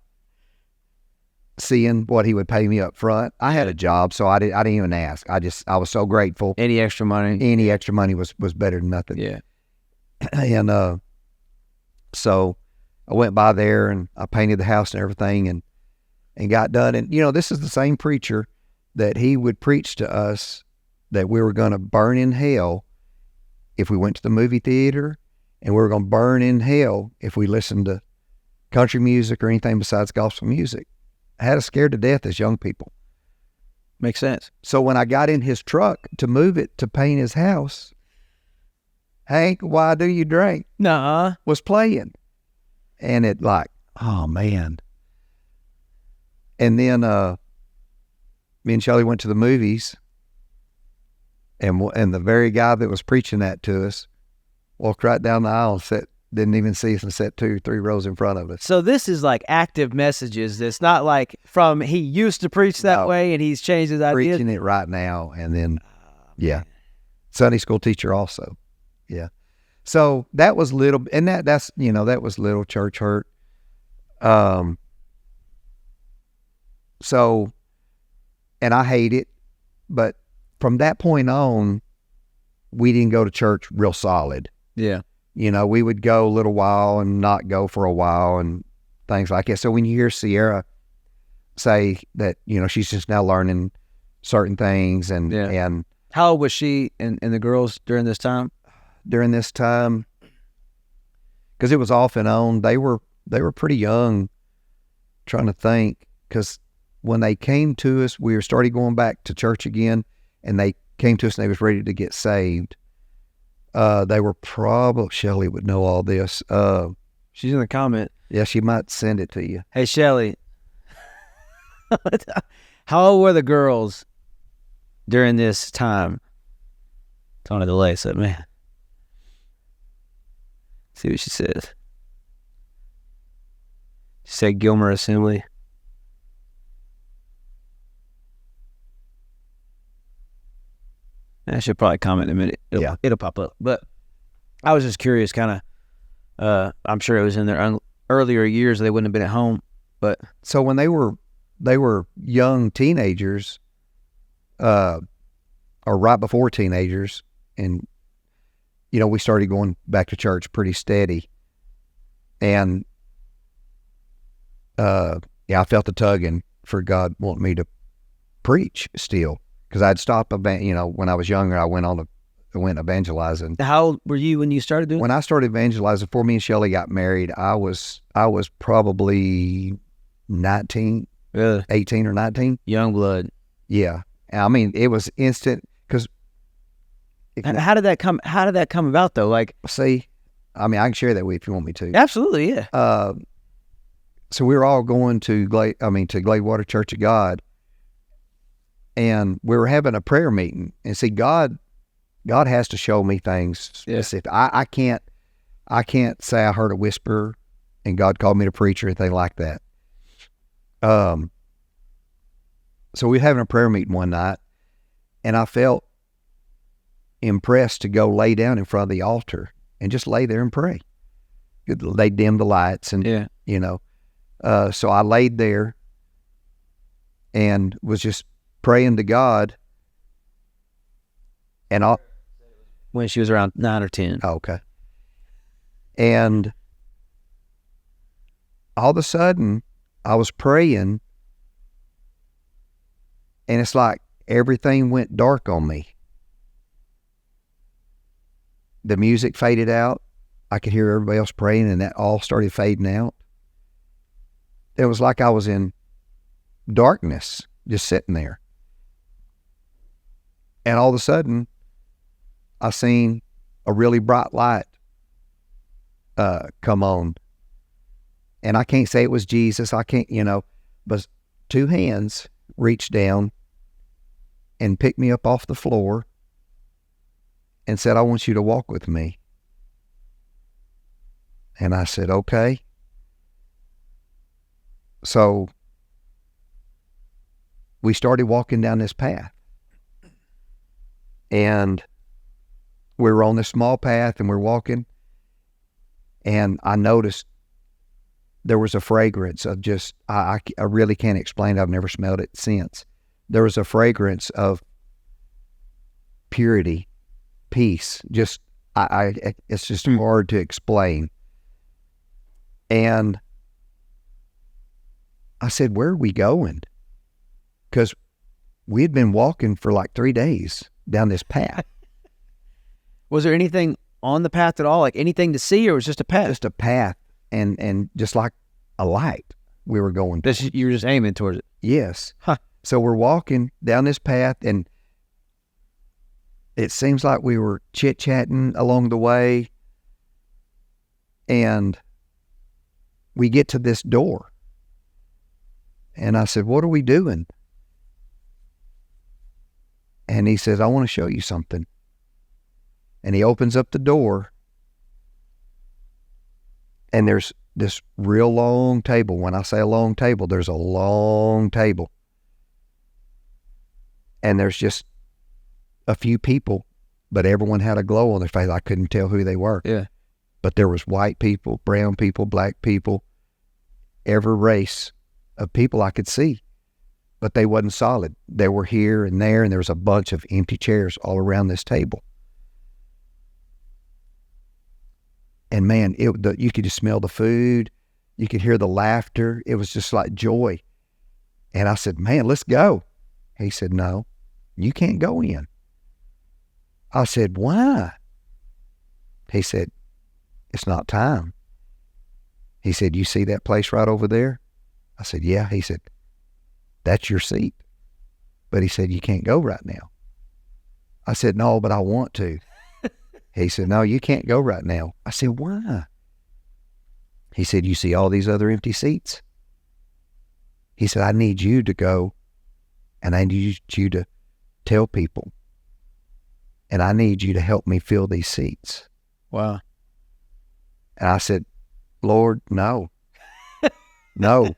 seeing what he would pay me up front. I had a job, so I didn't even ask. I was so grateful. Any extra money was better than nothing. Yeah. And so I went by there and I painted the house and everything and got done. And, this is the same preacher that he would preach to us that we were going to burn in hell if we went to the movie theater, and we were going to burn in hell if we listened to country music or anything besides gospel music. I had us scared to death as young people. Makes sense. So when I got in his truck to move it to paint his house, Hank, why do you drink? Nuh-uh. Was playing. And it like, oh man. And then me and Shelly went to the movies, and the very guy that was preaching that to us walked right down the aisle and didn't even see us and sat 2, 3 rows in front of us. So this is like active messages. It's not like from he used to preach that way and he's changed his ideas. Preaching it right now, and then, yeah. Sunday school teacher also. Yeah. So that was little, and that's, that was little church hurt. So, and I hate it, but from that point on, we didn't go to church real solid. Yeah. We would go a little while and not go for a while and things like that. So when you hear Sierra say that, she's just now learning certain things and how old was she and the girls during this time? During this time, because it was off and on, they were pretty young. Trying to think, because when they came to us, we started going back to church again, and they came to us and they was ready to get saved. They were probably, Shelly would know all this. She's in the comment. Yeah, she might send it to you. Hey, Shelly, how old were the girls during this time? It's on a delay, so man. See what she says. She said Gilmer Assembly. I should probably comment in a minute. It'll pop up. But I was just curious, kind of. I'm sure it was in their earlier years. They wouldn't have been at home. But so when they were young teenagers, or right before teenagers, and we started going back to church pretty steady, and I felt the tugging for God wanting me to preach still. Because I'd stopped, when I was younger, I went evangelizing. How old were you when you started doing it? When I started evangelizing, before me and Shelly got married, I was probably 19, 18 or 19. Young blood. Yeah. I mean, it was instant. Because how did that come about, though? Like, see, I mean, I can share that with you if you want me to. Absolutely, yeah. So we were all going to Gladewater Church of God. And we were having a prayer meeting, and see, God has to show me things specific. I can't say I heard a whisper, and God called me to preach or anything like that. So we were having a prayer meeting one night, and I felt impressed to go lay down in front of the altar and just lay there and pray. They dimmed the lights, and so I laid there and was just praying to God, and when she was around 9 or 10. Oh, okay. And all of a sudden, I was praying, and it's like everything went dark on me. The music faded out. I could hear everybody else praying, and that all started fading out. It was like I was in darkness, just sitting there. And all of a sudden, I seen a really bright light come on. And I can't say it was Jesus. I can't, but 2 hands reached down and picked me up off the floor and said, I want you to walk with me. And I said, okay. So we started walking down this path. And we were on this small path, and we're walking, and I noticed there was a fragrance of just, I really can't explain it. I've never smelled it since. There was a fragrance of purity, peace. Just, it's just hard to explain. And I said, where are we going? Because we had been walking for like 3 days down this path. Was there anything on the path at all? Like anything to see, or was it just a path? Just a path, and just like a light we were going towards. You were just aiming towards it? Yes. Huh. So we're walking down this path, and it seems like we were chit-chatting along the way, and we get to this door. And I said, what are we doing? And he says, I want to show you something. And he opens up the door, and there's this real long table. When I say a long table, there's a long table. And there's just a few people, but everyone had a glow on their face. I couldn't tell who they were. Yeah. But there was white people, brown people, black people, every race of people I could see. But they wasn't solid. They were here and there, and there was a bunch of empty chairs all around this table. And man, you could just smell the food. You could hear the laughter. It was just like joy. And I said, man, let's go. He said, no, you can't go in. I said, why? He said, it's not time. He said, you see that place right over there? I said, yeah. He said, that's your seat. But he said, you can't go right now. I said, no, but I want to. He said, no, you can't go right now. I said, why? He said, you see all these other empty seats? He said, I need you to go, and I need you to tell people, and I need you to help me fill these seats. Wow. And I said, Lord, no. No,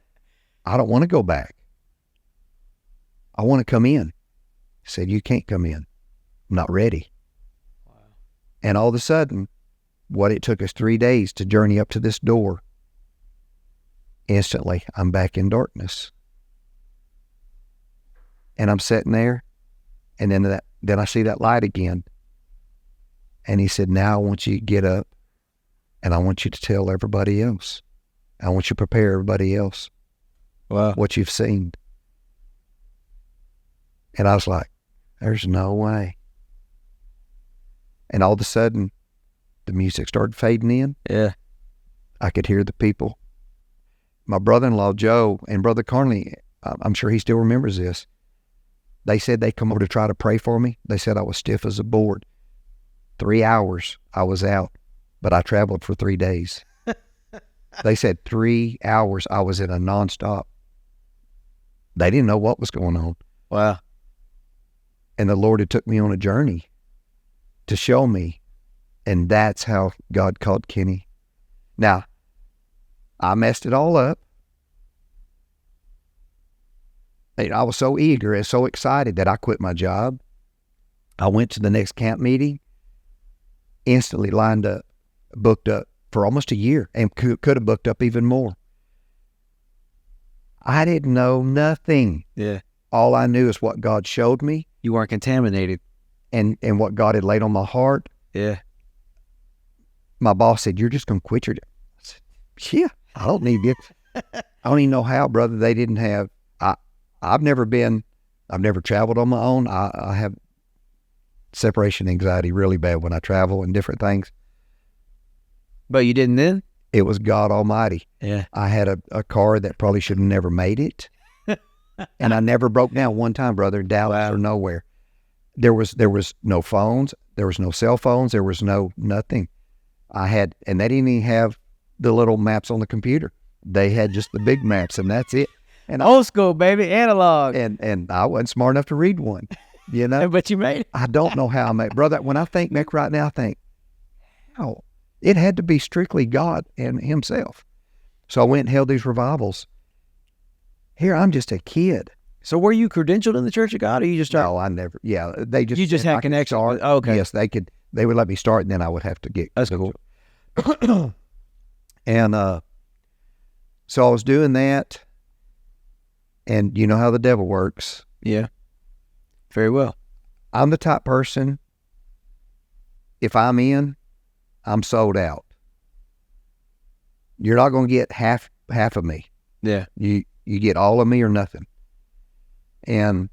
I don't want to go back. I want to come in. He said, you can't come in. I'm not ready. Wow. And all of a sudden, what it took us 3 days to journey up to this door, instantly, I'm back in darkness. And I'm sitting there, and then I see that light again. And he said, now I want you to get up, and I want you to tell everybody else. I want you to prepare everybody else. Wow. What you've seen. And I was like, there's no way. And all of a sudden, the music started fading in. Yeah. I could hear the people. My brother-in-law, Joe, and Brother Carnley, I'm sure he still remembers this. They said they come over to try to pray for me. They said I was stiff as a board. 3 hours I was out, but I traveled for 3 days. They said 3 hours I was in a nonstop. They didn't know what was going on. Wow. And the Lord had took me on a journey to show me. And that's how God called Kenny. Now, I messed it all up. And I was so eager and so excited that I quit my job. I went to the next camp meeting, instantly lined up, booked up for almost a year, and could have booked up even more. I didn't know nothing. Yeah. All I knew is what God showed me. You weren't contaminated. And what God had laid on my heart. Yeah. My boss said, you're just going to quit your job. I said, yeah, I don't need it. I don't even know how, brother. They didn't have, I've never traveled on my own. I have separation anxiety really bad when I travel and different things. But you didn't then? It was God Almighty. Yeah. I had a car that probably should have never made it. And I never broke down one time, brother, Dallas or nowhere. There was no phones. There was no cell phones. There was nothing. And they didn't even have the little maps on the computer. They had just the big maps, and that's it. And old school, baby, analog. And I wasn't smart enough to read one, you know. But you made it. I don't know how I made it. Brother, when I think back right now, I think, how? It had to be strictly God and himself. So I went and held these revivals. Here, I'm just a kid. So were you credentialed in the Church of God, or you just started? No, I never. Yeah, they just. You just had connection. Oh, okay. Yes, they could. They would let me start, and then I would have to get. That's cool. And so I was doing that, and you know how the devil works. Yeah. Very well. I'm the type person. If I'm in, I'm sold out. You're not going to get half of me. Yeah. You get all of me or nothing. And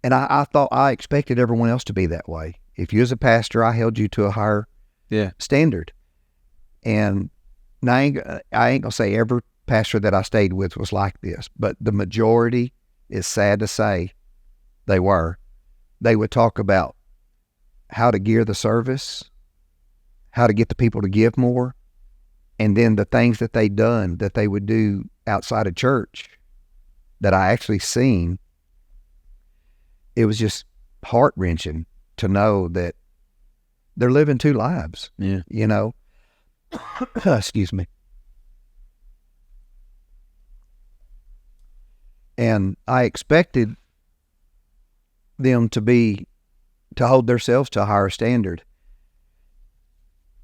I thought I expected everyone else to be that way. If you was a pastor, I held you to a higher standard. And now I ain't gonna say every pastor that I stayed with was like this, but the majority, is sad to say, they were. they would talk about how to gear the service, how to get the people to give more, and then the things that they'd done that they would do outside of church that I actually seen. It was just heart-wrenching to know that they're living two lives, Yeah. you know. Excuse me. And I expected them to hold themselves to a higher standard.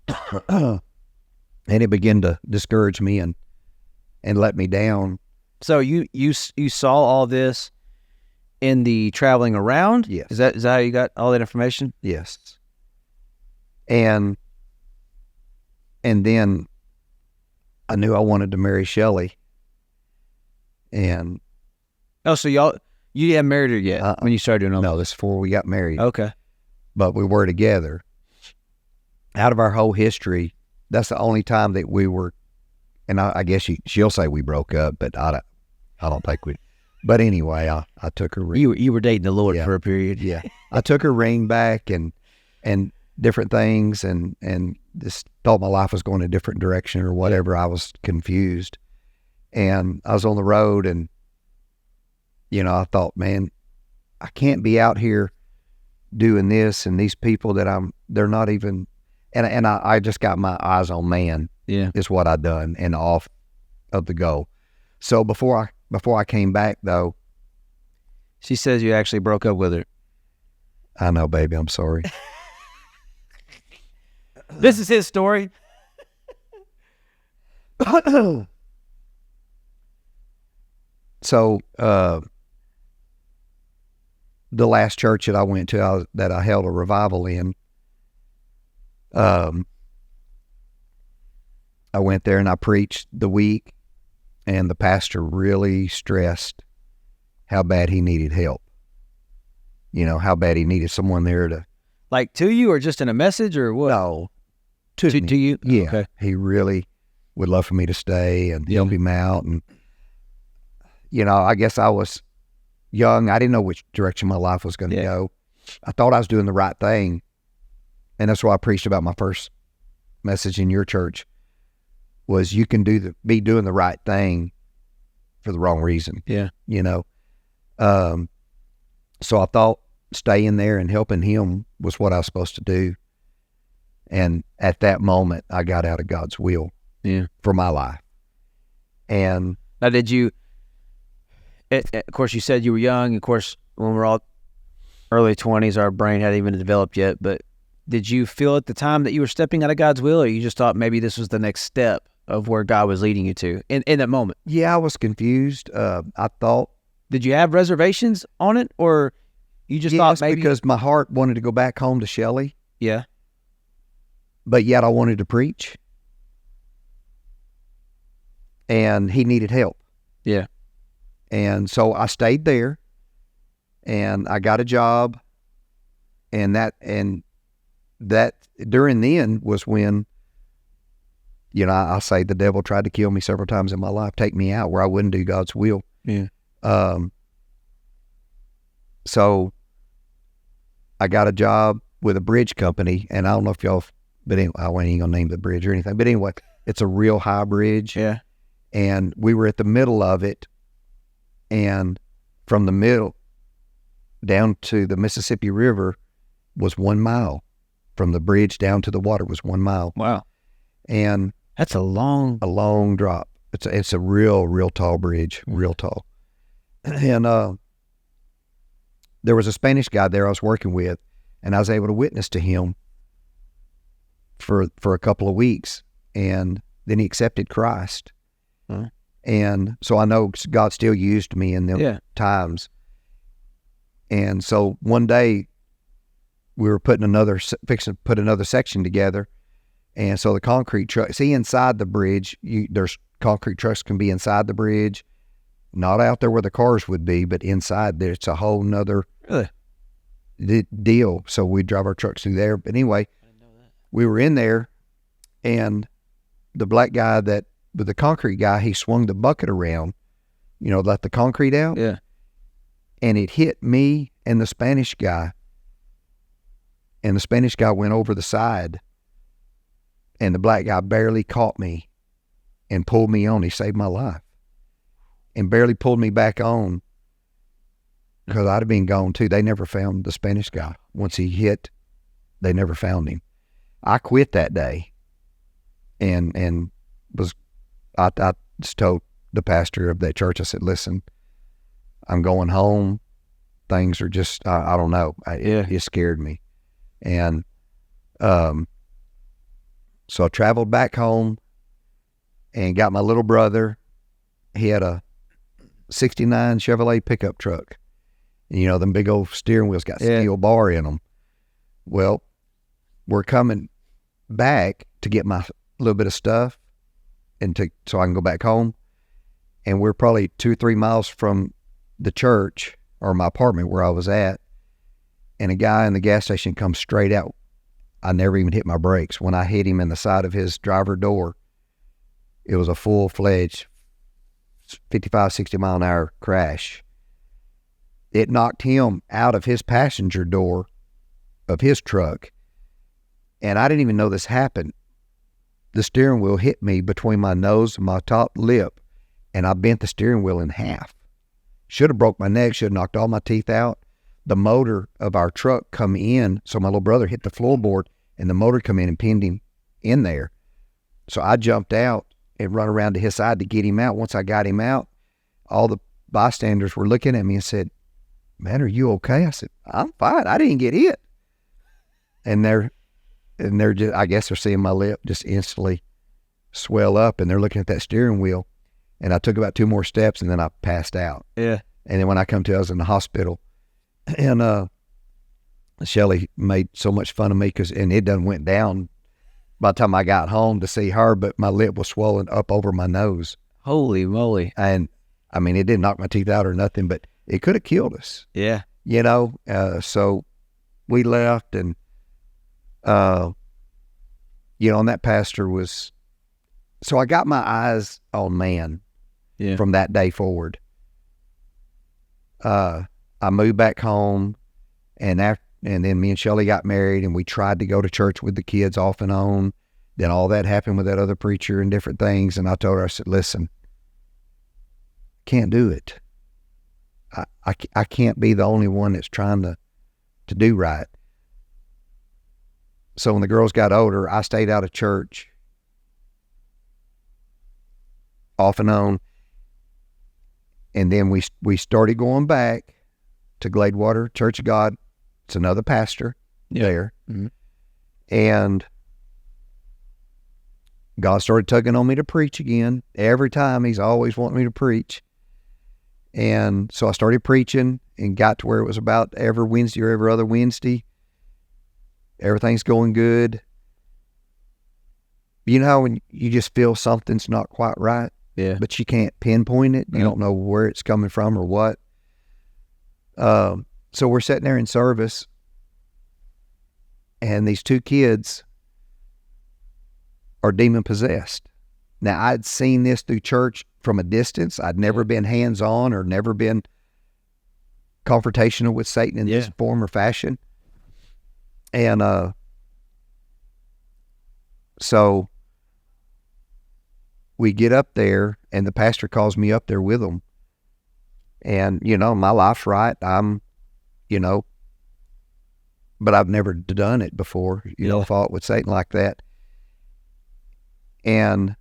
And it began to discourage me and let me down. So you saw all this in the traveling around? Yes. Is that how you got all that information? Yes. And then I knew I wanted to marry Shelley. And Oh, so you hadn't married her yet when you started doing all no, this is before we got married. Okay. But we were together. Out of our whole history, that's the only time that we were, and I guess she'll say we broke up, but I don't think we. But anyway, I took her ring. You were dating the Lord Yeah. for a period. Yeah, I took her ring back and different things, and just thought my life was going a different direction or whatever. I was confused, and I was on the road, and I thought, man, I can't be out here doing this, and these people that they're not even, and I just got my eyes on man. Yeah. Is what I done and off of the goal. So before I came back though, She says you actually broke up with her. I know, baby, I'm sorry. This is his story. So the last church that I went to, that I held a revival in, I went there and I preached the week, and the pastor really stressed how bad he needed help. How bad he needed someone there to. Like to you or just in a message or what? No, to me. To you? Yeah, Okay. he really would love for me to stay and help him out. And, I guess I was young. I didn't know which direction my life was going to go. I thought I was doing the right thing. And that's why I preached about my first message in your church was you can be doing the right thing for the wrong reason. Yeah. So I thought staying there and helping him was what I was supposed to do. And at that moment, I got out of God's will for my life. And Now, did you, of course, you said you were young. Of course, when we're all early 20s, our brain hadn't even developed yet. But did you feel at the time that you were stepping out of God's will, or you just thought maybe this was the next step of where God was leading you to in that moment? yeah, I was confused. I thought. Did you have reservations on it, or you just thought maybe? Because my heart wanted to go back home to Shelley, Yeah. but yet I wanted to preach. And he needed help. Yeah. And so I stayed there, and I got a job, and that during then was when, I say the devil tried to kill me several times in my life, take me out where I wouldn't do God's will. Yeah. So I got a job with a bridge company, and I don't know if y'all, but anyway, I ain't gonna name the bridge or anything, but anyway, it's a real high bridge. Yeah. And we were at the middle of it, and from the middle down to the Mississippi River was 1 mile. From the bridge down to the water was 1 mile. Wow. And That's a long drop. It's a real tall bridge, real tall. And there was a Spanish guy there I was working with, and I was able to witness to him for a couple of weeks, and then he accepted Christ. Huh. And so I know God still used me in them times. And so one day we were fixing to put another section together. And so the concrete truck, inside the bridge, there's concrete trucks can be inside the bridge, not out there where the cars would be, but inside there, it's a whole nother deal. So we drive our trucks through there. But anyway, we were in there, and the black guy the concrete guy, he swung the bucket around, let the concrete out. Yeah. And it hit me and the Spanish guy and the Spanish guy went over the side, and the black guy barely caught me and pulled me on. He saved my life and barely pulled me back on, because I'd have been gone too. They never found the Spanish guy. Once he hit, they never found him. I quit that day, and I just told the pastor of that church, I said, listen, I'm going home. Things are just, I don't know. It scared me. And so I traveled back home and got my little brother. He had a 69 Chevrolet pickup truck. And, you know, them big old steering wheels got steel bar in them. Well, we're coming back to get my little bit of stuff so I can go back home. And we're probably 2-3 miles from the church or my apartment where I was at. And a guy in the gas station comes straight out. I never even hit my brakes. When I hit him in the side of his driver door, it was a full-fledged 55, 60 mile an hour crash. It knocked him out of his passenger door of his truck. And I didn't even know this happened. The steering wheel hit me between my nose and my top lip, and I bent the steering wheel in half. Should have broke my neck, should have knocked all my teeth out. The motor of our truck come in, so my little brother hit the floorboard, and the motor come in and pinned him in there. So I jumped out and run around to his side to get him out. Once I got him out, all the bystanders were looking at me and said, man, are you okay? I said, I'm fine. I didn't get hit. And they're just, I guess they're seeing my lip just instantly swell up, and they're looking at that steering wheel. And I took about 2 more steps, and then I passed out. Yeah. And then when I come to, I was in the hospital, and Shelly made so much fun of me and it done went down by the time I got home to see her, but my lip was swollen up over my nose. Holy moly. And I mean, it didn't knock my teeth out or nothing, but it could have killed us. Yeah. You know, so we left, and, you know, and that pastor was, so I got my eyes on man from that day forward. I moved back home, and then me and Shelly got married, and we tried to go to church with the kids off and on. Then all that happened with that other preacher and different things. And I told her, I said, listen, can't do it. I can't be the only one that's trying to do right. So when the girls got older, I stayed out of church off and on. And then we started going back to Gladewater Church of God. It's another pastor there. Mm-hmm. And God started tugging on me to preach again. Every time he's always wanting me to preach. And so I started preaching and got to where it was about every Wednesday or every other Wednesday. Everything's going good. You know, when you just feel something's not quite right, but you can't pinpoint it. You don't know where it's coming from or what. So we're sitting there in service, and these 2 kids are demon possessed. Now, I'd seen this through church from a distance. I'd never been hands-on or never been confrontational with Satan in this form or fashion. And so we get up there, and the pastor calls me up there with them. And, you know, my life's right. You know, but I've never done it before, fought with Satan like that. And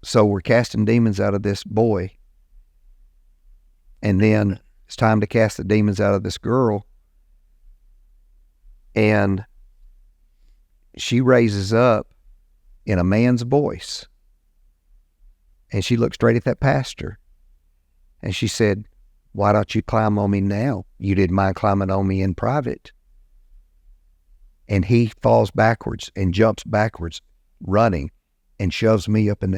so we're casting demons out of this boy. And then it's time to cast the demons out of this girl. And she raises up in a man's voice. And she looked straight at that pastor. And she said, why don't you climb on me now? You didn't mind climbing on me in private. And he falls backwards and jumps backwards, running, and shoves me up in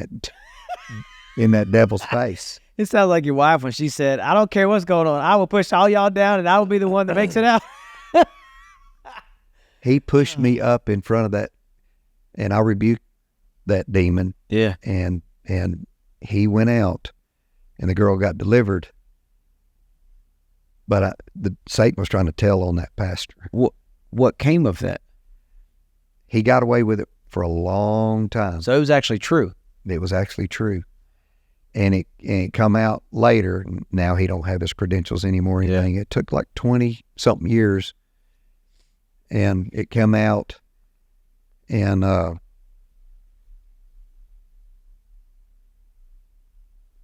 that devil's face. It sounds like your wife when she said, I don't care what's going on. I will push all y'all down, and I will be the one that makes it out. He pushed me up in front of that, and I rebuked that demon. Yeah. And he went out, and the girl got delivered. But Satan was trying to tell on that pastor. What came of that? He got away with it for a long time. So it was actually true. It was actually true. And it come out later. Now he don't have his credentials anymore or anything. It took like 20-something years. And it come out. And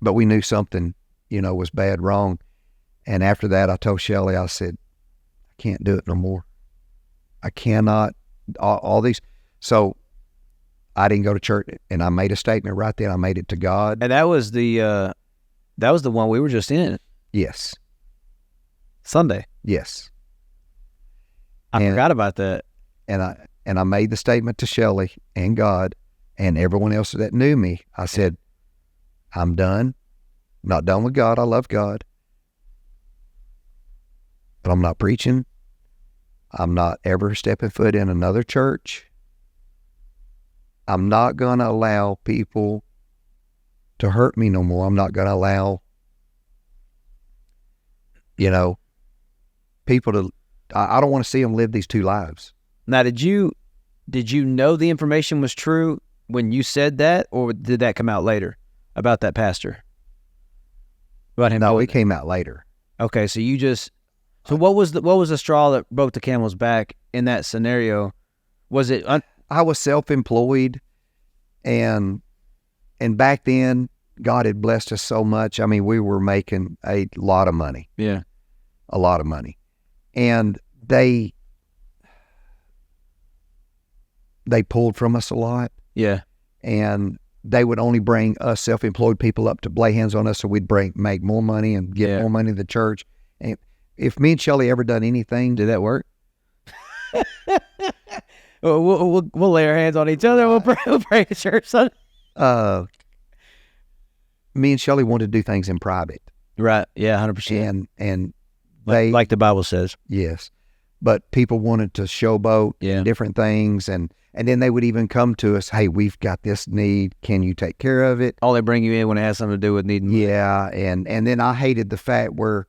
but we knew something, was bad, wrong. And after that, I told Shelley, I said, I can't do it no more. I cannot, all these. So I didn't go to church, and I made a statement right then. I made it to God. And that was the one we were just in. Yes. Sunday. Yes. I forgot about that. And I made the statement to Shelley and God and everyone else that knew me. I said, I'm done. Not done with God. I love God. But I'm not preaching. I'm not ever stepping foot in another church. I'm not going to allow people to hurt me no more. I'm not going to allow, people to, I don't want to see them live these two lives. Now, did you know the information was true when you said that, or did that come out later about that pastor? About him? No, it came out later. Okay, so so what was the straw that broke the camel's back in that scenario? Was it? I was self-employed, and back then God had blessed us so much. I mean, we were making a lot of money. Yeah, a lot of money, and they pulled from us a lot. Yeah, and they would only bring us self-employed people up to lay hands on us, so we'd make more money and get more money to the church. And if me and Shelley ever done anything, did that work? we'll lay our hands on each other. We'll pray at church, son. Me and Shelley wanted to do things in private, right? Yeah, 100%. And they like the Bible says, yes. But people wanted to showboat different things, and then they would even come to us, hey, we've got this need. Can you take care of it? Oh, they bring you in when it has something to do with needing money. Yeah, and then I hated the fact where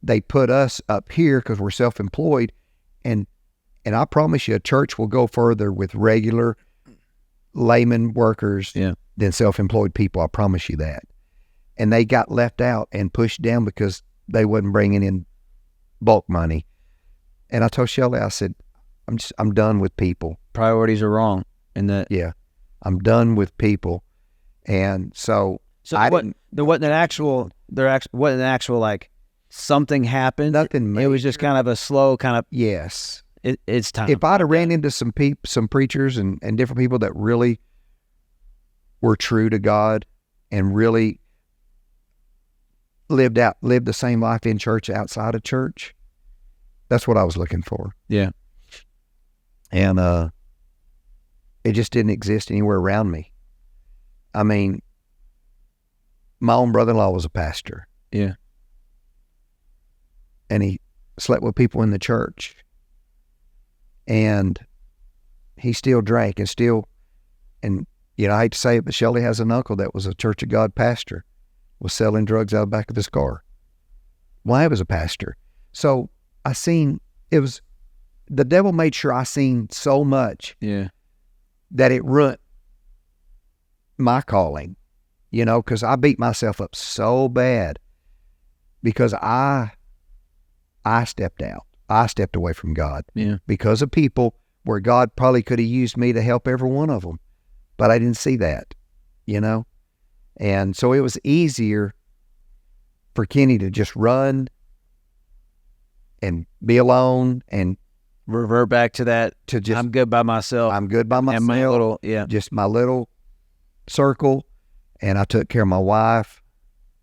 they put us up here because we're self-employed, and I promise you a church will go further with regular layman workers than self-employed people. I promise you that. And they got left out and pushed down because they wasn't bringing in bulk money. And I told Shelley, I said, I'm done with people. Priorities are wrong. Yeah, I'm done with people. And so there wasn't an actual like something happened. Nothing major. It was just kind of a slow kind of. Yes. It's time. If I'd have ran into some preachers and different people that really were true to God and really lived the same life in church, outside of church, that's what I was looking for. Yeah. And it just didn't exist anywhere around me. I mean, my own brother-in-law was a pastor. Yeah. And he slept with people in the church. And he still drank and I hate to say it, but Shelley has an uncle that was a Church of God pastor, was selling drugs out of the back of his car. Well, I was a pastor. So I seen, the devil made sure I seen so much that it ruined my calling, because I beat myself up so bad because I stepped out. I stepped away from God because of people where God probably could have used me to help every one of them, but I didn't see that, and so it was easier for Kenny to just run and be alone and revert back to that. To just, I'm good by myself. I'm good by myself. And my little, just my little circle, and I took care of my wife,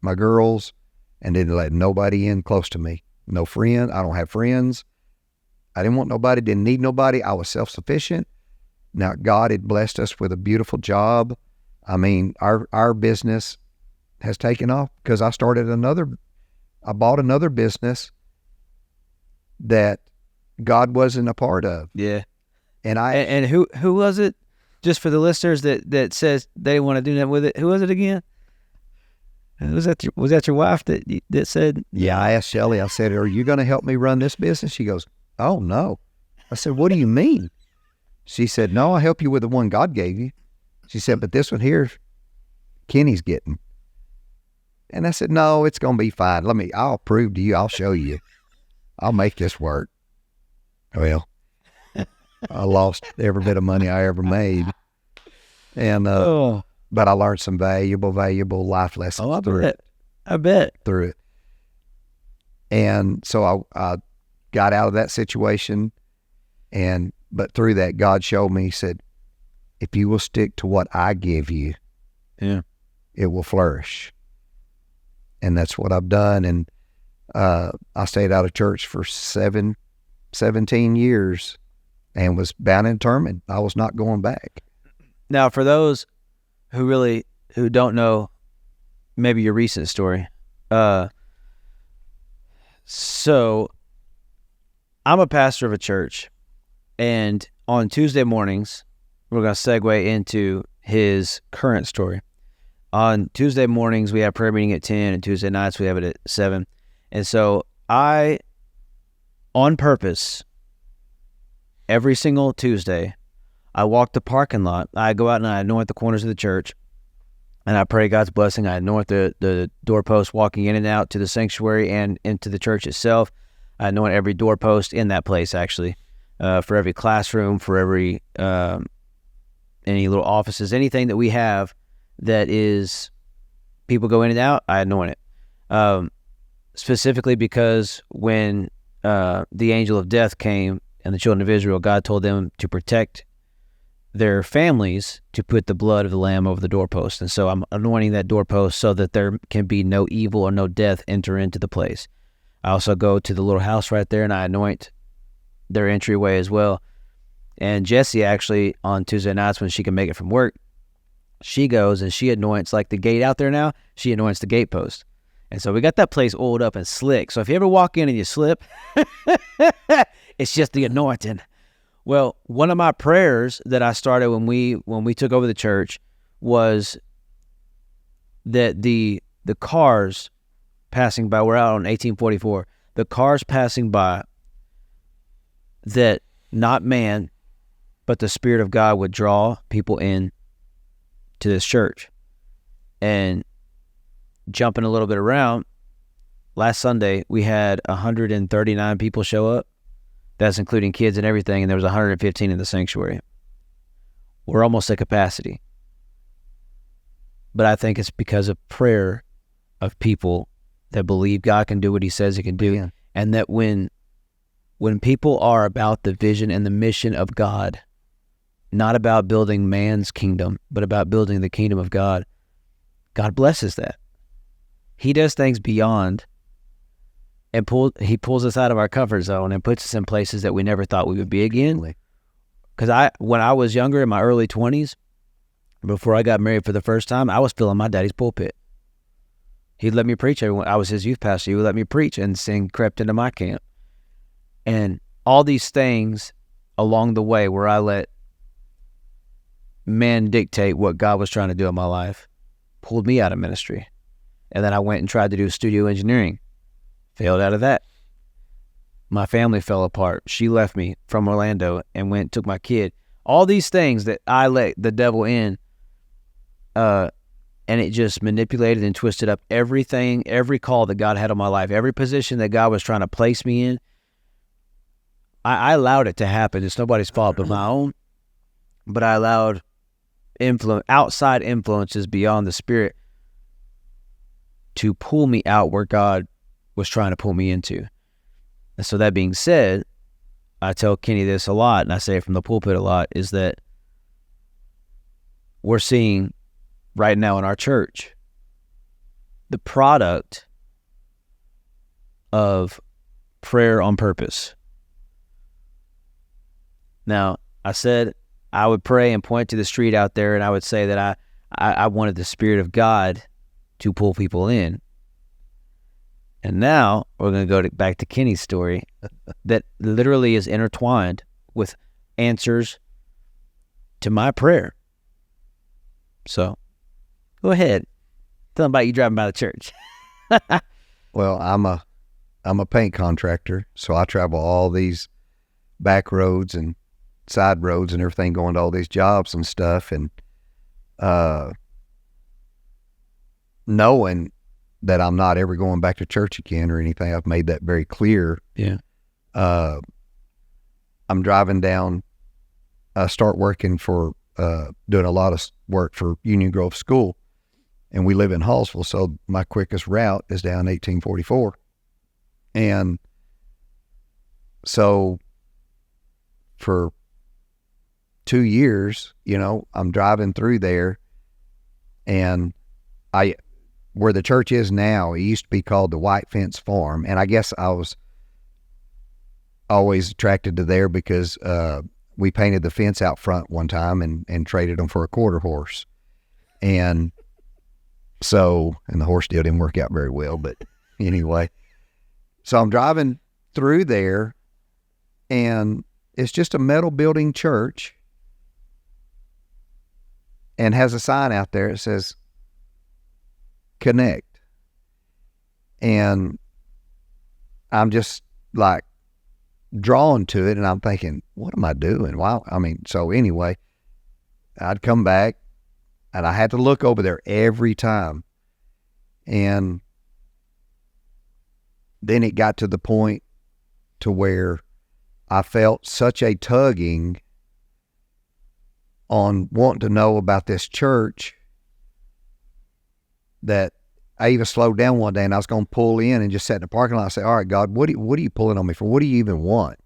my girls, and didn't let nobody in close to me. No friend. I don't have friends. I didn't want nobody, didn't need nobody. I was self-sufficient. Now, God had blessed us with a beautiful job. I mean, our business has taken off because I bought another business that God wasn't a part of. Yeah. And who was it? Just for the listeners that says they want to do that with it. Who was it again? Was that your wife that said? Yeah, I asked Shelley. I said, "Are you going to help me run this business?" She goes, "Oh no." I said, "What do you mean?" She said, no, I'll help you with the one God gave you. She said, but this one here, Kenny's getting. And I said, no, it's going to be fine. I'll prove to you. I'll show you. I'll make this work. Well, I lost every bit of money I ever made. And, but I learned some valuable life lessons I bet. through it. And so I got out of that situation. But through that, God showed me, he said, if you will stick to what I give you, it will flourish. And that's what I've done. And I stayed out of church for 17 years and was bound and determined I was not going back. Now, for those who don't know maybe your recent story, so I'm a pastor of a church, and on Tuesday mornings, we're going to segue into his current story. On Tuesday mornings, we have prayer meeting at 10, and Tuesday nights, we have it at 7. And so I, on purpose, every single Tuesday, I walk the parking lot. I go out and I anoint the corners of the church, and I pray God's blessing. I anoint the doorpost walking in and out to the sanctuary and into the church itself. I anoint every doorpost in that place, actually, for every classroom, for every any little offices, anything that we have that is people go in and out, I anoint it. Specifically because when the angel of death came and the children of Israel, God told them to protect their families, to put the blood of the lamb over the doorpost. And so I'm anointing that doorpost so that there can be no evil or no death enter into the place. I also go to the little house right there and I anoint their entryway as well. And Jessie actually, on Tuesday nights when she can make it from work, she goes and she anoints, like the gate out there now, she anoints the gate post. And so we got that place oiled up and slick. So if you ever walk in and you slip, it's just the anointing. Well, one of my prayers that I started when we took over the church was that the cars passing by, we're out on 1844, the cars passing by, that not man, but the Spirit of God would draw people in to this church. And jumping a little bit around, last Sunday we had 139 people show up. That's including kids and everything, and there was 115 in the sanctuary. We're almost at capacity. But I think it's because of prayer of people that believe God can do what he says he can do. Yeah. And that when people are about the vision and the mission of God, not about building man's kingdom, but about building the kingdom of God, God blesses that. He does things beyond, and he pulls us out of our comfort zone and puts us in places that we never thought we would be again. Because when I was younger, in my early 20s, before I got married for the first time, I was filling my daddy's pulpit. He'd let me preach. I was his youth pastor. He would let me preach, and sin crept into my camp. And all these things along the way where I let men dictate what God was trying to do in my life pulled me out of ministry. And then I went and tried to do studio engineering. Failed out of that. My family fell apart. She left me from Orlando and took my kid. All these things that I let the devil in, and it just manipulated and twisted up everything, every call that God had on my life, every position that God was trying to place me in. I allowed it to happen. It's nobody's fault but my own. But I allowed outside influences beyond the Spirit to pull me out where God was trying to pull me into. And so that being said, I tell Kenny this a lot, and I say it from the pulpit a lot, is that we're seeing right now in our church the product of prayer on purpose. Now, I said I would pray and point to the street out there, and I would say that I wanted the Spirit of God to pull people in. And now we're going to go back to Kenny's story that literally is intertwined with answers to my prayer. So go ahead. Tell them about you driving by the church. Well, I'm a paint contractor, so I travel all these back roads and side roads and everything, going to all these jobs and stuff, and knowing that I'm not ever going back to church again or anything. I've made that very clear. Yeah. I'm driving down, I start working for, doing a lot of work for Union Grove School, and we live in Hallsville, so my quickest route is down 1844. And so for 2 years, I'm driving through there, and where the church is now, it used to be called the White Fence Farm, and I guess I was always attracted to there because we painted the fence out front one time and traded them for a quarter horse. And so, and the horse deal didn't work out very well, but anyway. So I'm driving through there, and it's just a metal building church, and has a sign out there that says, Connect. And I'm just like drawn to it, and I'm thinking, what am I doing? Wow. So anyway, I'd come back, and I had to look over there every time. And then it got to the point to where I felt such a tugging on wanting to know about this church that I even slowed down one day, and I was going to pull in and just sat in the parking lot and say, all right, God, what are you pulling on me for? What do you even want?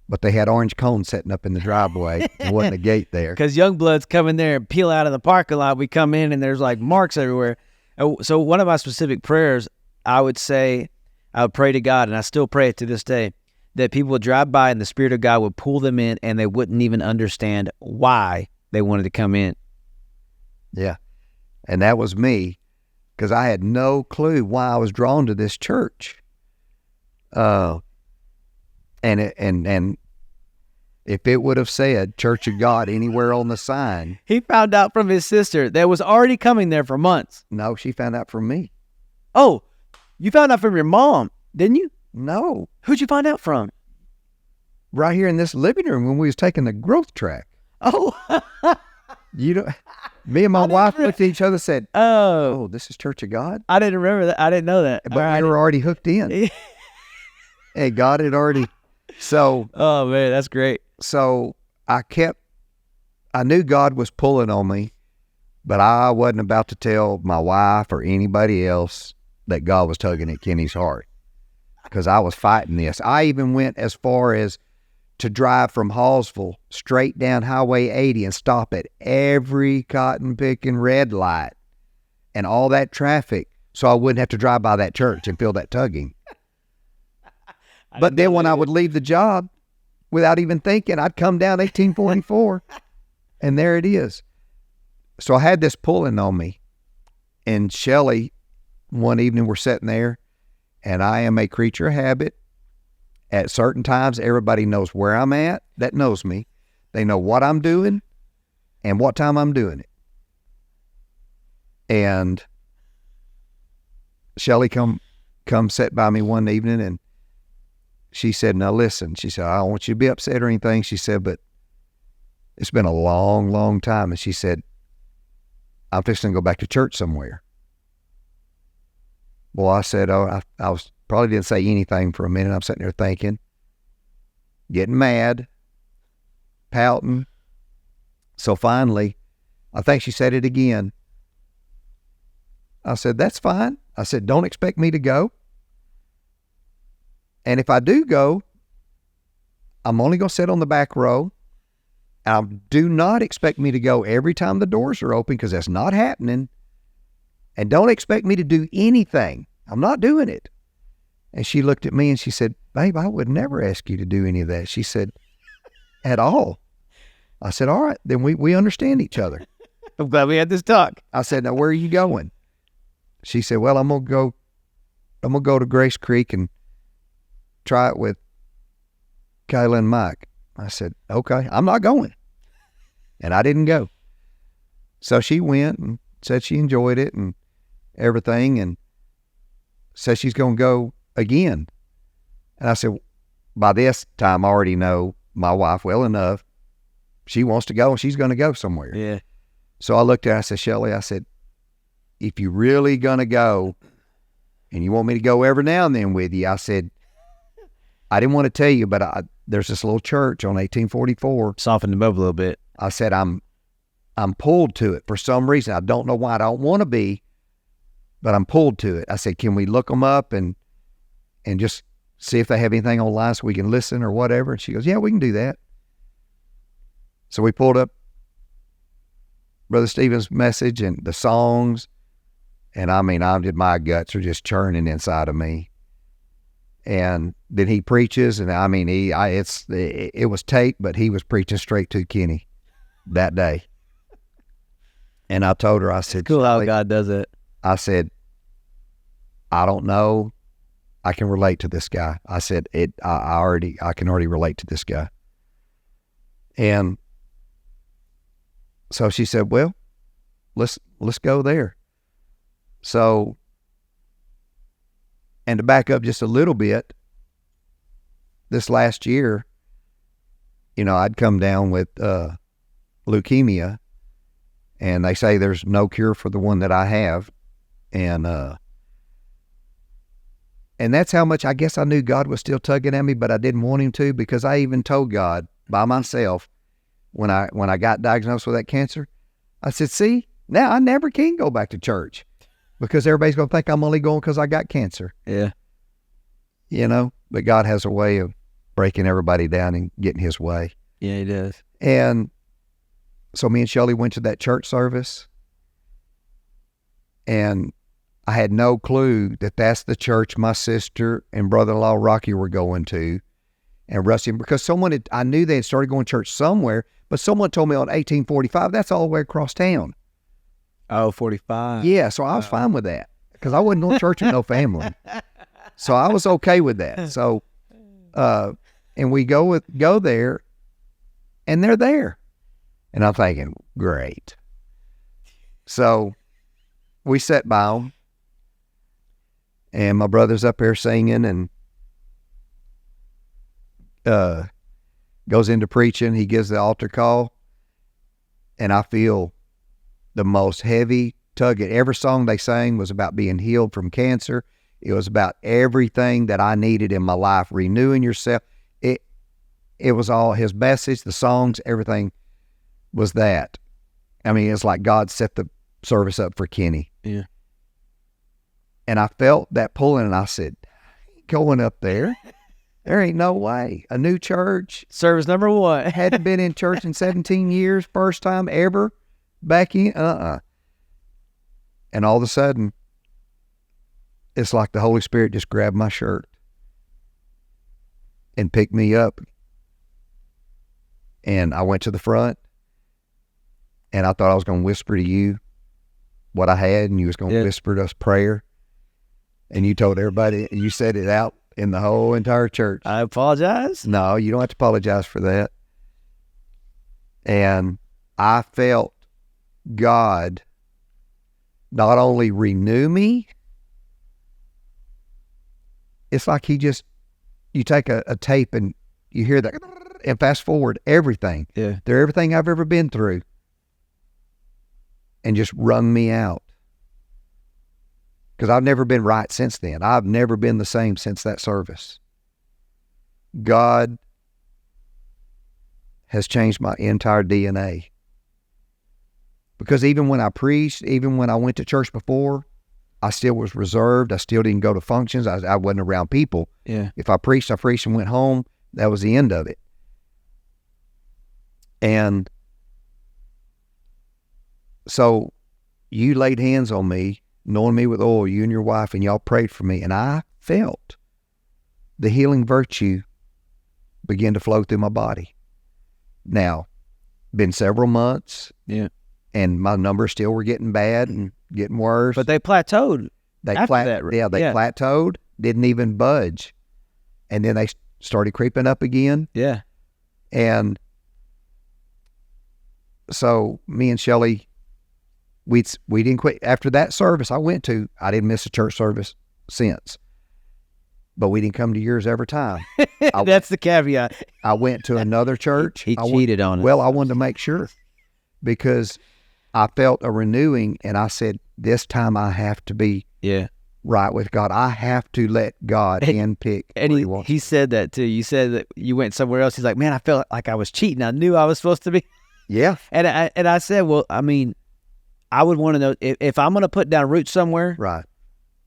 But they had orange cones setting up in the driveway. There wasn't a gate there. Because young bloods come in there and peel out of the parking lot. We come in, and there's like marks everywhere. So one of my specific prayers, I would pray to God, and I still pray it to this day, that people would drive by and the Spirit of God would pull them in, and they wouldn't even understand why they wanted to come in. Yeah. And that was me, because I had no clue why I was drawn to this church. And if it would have said Church of God anywhere on the sign. He found out from his sister that was already coming there for months. No, she found out from me. Oh, you found out from your mom, didn't you? No. Who'd you find out from? Right here in this living room when we was taking the growth track. Oh. Me and my wife looked at each other and said, oh, this is Church of God? I didn't remember that. I didn't know that. But we were already hooked in. Hey, God had already. So. Oh, man, that's great. So I knew God was pulling on me, but I wasn't about to tell my wife or anybody else that God was tugging at Kenny's heart, because I was fighting this. I even went as far as to drive from Hallsville straight down Highway 80 and stop at every cotton-picking red light and all that traffic so I wouldn't have to drive by that church and feel that tugging. But then when I would leave the job, without even thinking, I'd come down 1844, and there it is. So I had this pulling on me, and Shelley, one evening we're sitting there, and I am a creature of habit. At certain times, everybody knows where I'm at that knows me. They know what I'm doing and what time I'm doing it. And Shelley come sit by me one evening, and she said, now listen, she said, I don't want you to be upset or anything. She said, but it's been a long, long time. And she said, I'm fixing to go back to church somewhere. Well, I said, I was probably didn't say anything for a minute. I'm sitting there thinking, getting mad, pouting. So finally, I think she said it again. I said, that's fine. I said, don't expect me to go. And if I do go, I'm only going to sit on the back row. Do not expect me to go every time the doors are open, because that's not happening. And don't expect me to do anything. I'm not doing it. And she looked at me and she said, babe, I would never ask you to do any of that. She said, at all. I said, all right, then we understand each other. I'm glad we had this talk. I said, now where are you going? She said, well, I'm going to go to Grace Creek and try it with Kayla and Mike. I said, okay, I'm not going. And I didn't go. So she went and said she enjoyed it and everything, and said she's going to go again. And I said, by this time, I already know my wife well enough she wants to go and she's going to go somewhere. Yeah. So I looked at her, I said, Shelly, I said, if you really going to go and you want me to go every now and then with you, I said, I didn't want to tell you, but there's this little church on 1844. Soften them up a little bit. I said, I'm pulled to it for some reason. I don't know why. I don't want to be, but I'm pulled to it. I said, can we look them up and just see if they have anything online so we can listen or whatever? And she goes, yeah, we can do that. So we pulled up Brother Stephen's message and the songs. And I mean, my guts are just churning inside of me. And then he preaches, and I mean, it was tape, but he was preaching straight to Kenny that day. And I told her, I said, cool how God does it. I said, I don't know. I can relate to this guy. I said, I can already relate to this guy. And so she said, well, let's go there. So, and to back up just a little bit, this last year, I'd come down with leukemia, and they say there's no cure for the one that I have. And that's how much I guess I knew God was still tugging at me, but I didn't want him to, because I even told God by myself when I got diagnosed with that cancer, I said, see, now I never can go back to church because everybody's going to think I'm only going because I got cancer. Yeah. But God has a way of breaking everybody down and getting his way. Yeah, he does. And so me and Shelly went to that church service, and I had no clue that that's the church my sister and brother-in-law Rocky were going to, and Rusty, because I knew they had started going to church somewhere, but someone told me on 1845, that's all the way across town. Oh, 45. Yeah, so I was fine with that because I wasn't going to church with no family. So I was okay with that. So, and we go there, and they're there. And I'm thinking, great. So we sat by them, and my brother's up there singing and goes into preaching. He gives the altar call, and I feel the most heavy tug. Every song they sang was about being healed from cancer. It was about everything that I needed in my life, renewing yourself. It was all his message, the songs, everything was that. I mean, it's like God set the service up for Kenny. Yeah. And I felt that pulling, and I said, going up there, there ain't no way. A new church. Service number one. Hadn't been in church in 17 years, first time ever back in, And all of a sudden, it's like the Holy Spirit just grabbed my shirt and picked me up. And I went to the front, and I thought I was going to whisper to you what I had, and you was going to whisper to us prayer. And you told everybody, you said it out in the whole entire church. I apologize. No, you don't have to apologize for that. And I felt God not only renew me, it's like you take a tape and you hear that and fast forward everything. Yeah. They're everything I've ever been through, and just wrung me out. Because I've never been right since then. I've never been the same since that service. God has changed my entire DNA. Because even when I preached, even when I went to church before, I still was reserved. I still didn't go to functions. I wasn't around people. Yeah. If I preached and went home. That was the end of it. And so you laid hands on me, knowing me with oil, you and your wife, and y'all prayed for me. And I felt the healing virtue begin to flow through my body. Now, been several months. Yeah. And my numbers still were getting bad and getting worse. But they plateaued. They Yeah. plateaued, didn't even budge. And then they started creeping up again. Yeah. And so me and Shelly, we didn't quit. After that service I didn't miss a church service since. but we didn't come to yours every time. That's the caveat. I went to another church. He cheated on it. Well, I wanted to make sure because I felt a renewing, and I said, this time I have to be right with God. I have to let God handpick. And he said that too. You said that you went somewhere else. He's like, man, I felt like I was cheating. I knew I was supposed to be. Yeah. And I said, well, I mean, I would want to know if I'm going to put down roots somewhere. Right.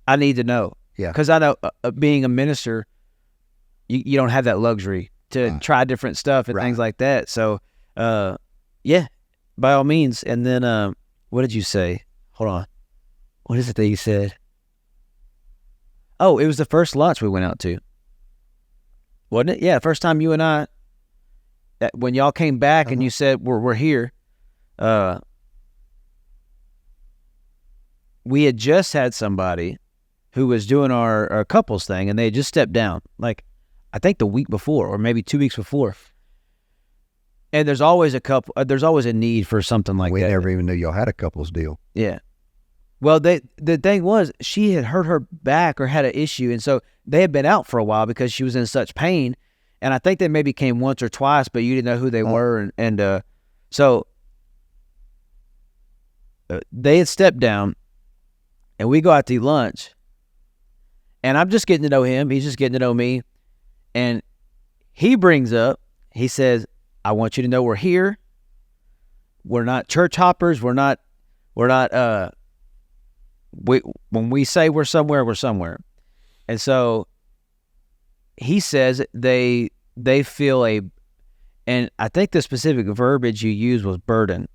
I need to know. Yeah. Because I know being a minister, you don't have that luxury to try different stuff and things like that. So, yeah, by all means. And then, what did you say? Hold on. What is it that you said? Oh, it was the first lunch we went out to. Wasn't it? Yeah, first time you and I, when y'all came back and you said, we're here, we had just had somebody who was doing our couples thing, and they had just stepped down, like, I think the week before, or maybe 2 weeks before. And there's always there's always a need for something like that. We never even knew y'all had a couples deal. Yeah. Well, the thing was, she had hurt her back or had an issue, and so they had been out for a while because she was in such pain. And I think they maybe came once or twice, but you didn't know who they were, and so they had stepped down, and we go out to eat lunch, and I'm just getting to know him. He's just getting to know me, and he brings up, he says, I want you to know we're here. We're not church hoppers. We're not. When we say we're somewhere, we're somewhere. And so he says they feel and I think the specific verbiage you used was burden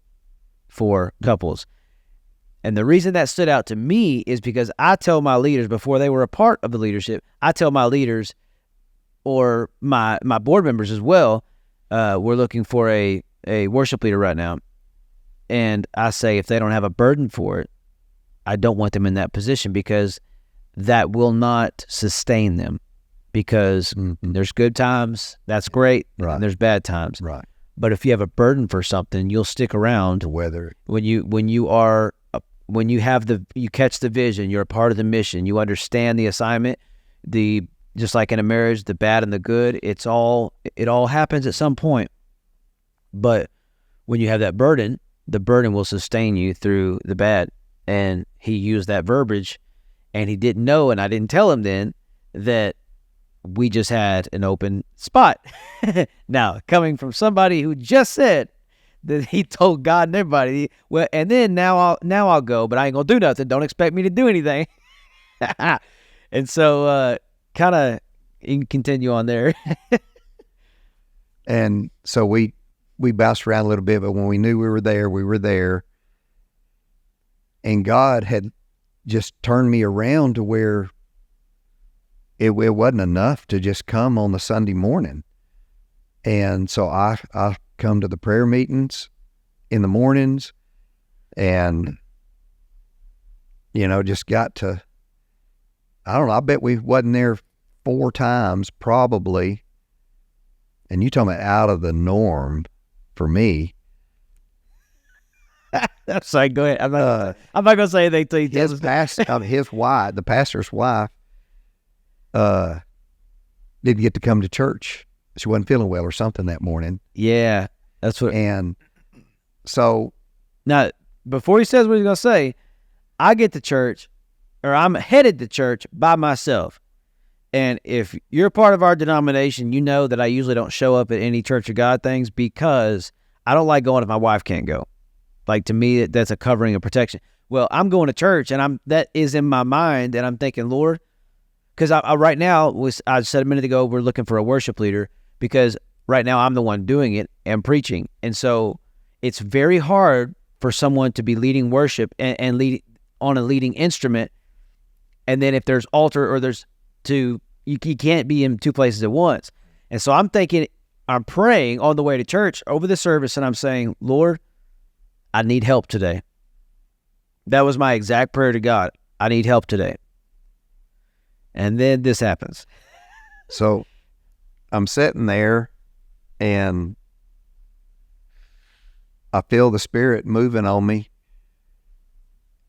for couples. And the reason that stood out to me is because I tell my leaders, before they were a part of the leadership, I tell my leaders or my board members as well, we're looking for a worship leader right now. And I say, if they don't have a burden for it, I don't want them in that position, because that will not sustain them, because there's good times, that's great, and there's bad times. Right. But if you have a burden for something, you'll stick around. Whether when you catch the vision, you're a part of the mission, you understand the assignment, just like in a marriage, the bad and the good, it all happens at some point. But when you have that burden, the burden will sustain you through the bad. And he used that verbiage, and he didn't know, and I didn't tell him then, that we just had an open spot. Now, coming from somebody who just said that he told God and everybody, well, and then now I'll go, but I ain't gonna do nothing. Don't expect me to do anything. And so, kind of, you can continue on there. And so we bounced around a little bit, but when we knew we were there. And God had just turned me around to where it wasn't enough to just come on the Sunday morning. And so I come to the prayer meetings in the mornings, and, just got to, I don't know, I bet we wasn't there 4 times probably. And you talking about out of the norm for me. That's like, go ahead. I'm not gonna say anything to you. His wife, the pastor's wife, didn't get to come to church. She wasn't feeling well or something that morning. Yeah, that's what. And so now, before he says what he's gonna say, I get to church, or I'm headed to church by myself. And if you're part of our denomination, you know that I usually don't show up at any Church of God things because I don't like going if my wife can't go. Like, to me, that's a covering of protection. Well, I'm going to church, and that is in my mind, and I'm thinking, Lord, because I right now, I said a minute ago, we're looking for a worship leader, because right now I'm the one doing it and preaching. And so it's very hard for someone to be leading worship and lead on a leading instrument. And then if there's altar or there's you can't be in 2 places at once. And so I'm thinking, I'm praying on the way to church over the service, and I'm saying, Lord, I need help today. That was my exact prayer to God. I need help today. And then this happens. So I'm sitting there, and I feel the Spirit moving on me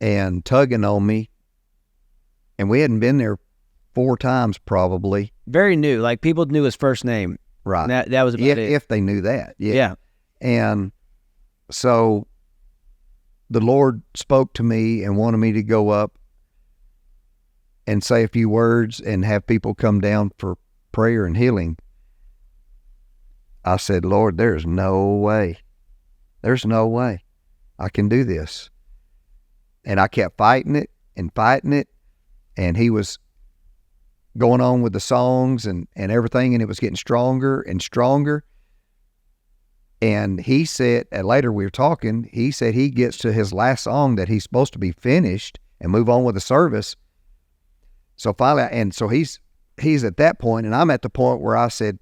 and tugging on me. And we hadn't been there 4 times probably. Very new. Like people knew his first name. Right. That was about it. If they knew that. Yeah. And so the Lord spoke to me and wanted me to go up and say a few words and have people come down for prayer and healing. I said, Lord, there's no way. There's no way I can do this. And I kept fighting it. And he was going on with the songs and everything, and it was getting stronger and stronger. And he said, and later we were talking, he said he gets to his last song that he's supposed to be finished and move on with the service. So finally, and so he's at that point, and I'm at the point where I said,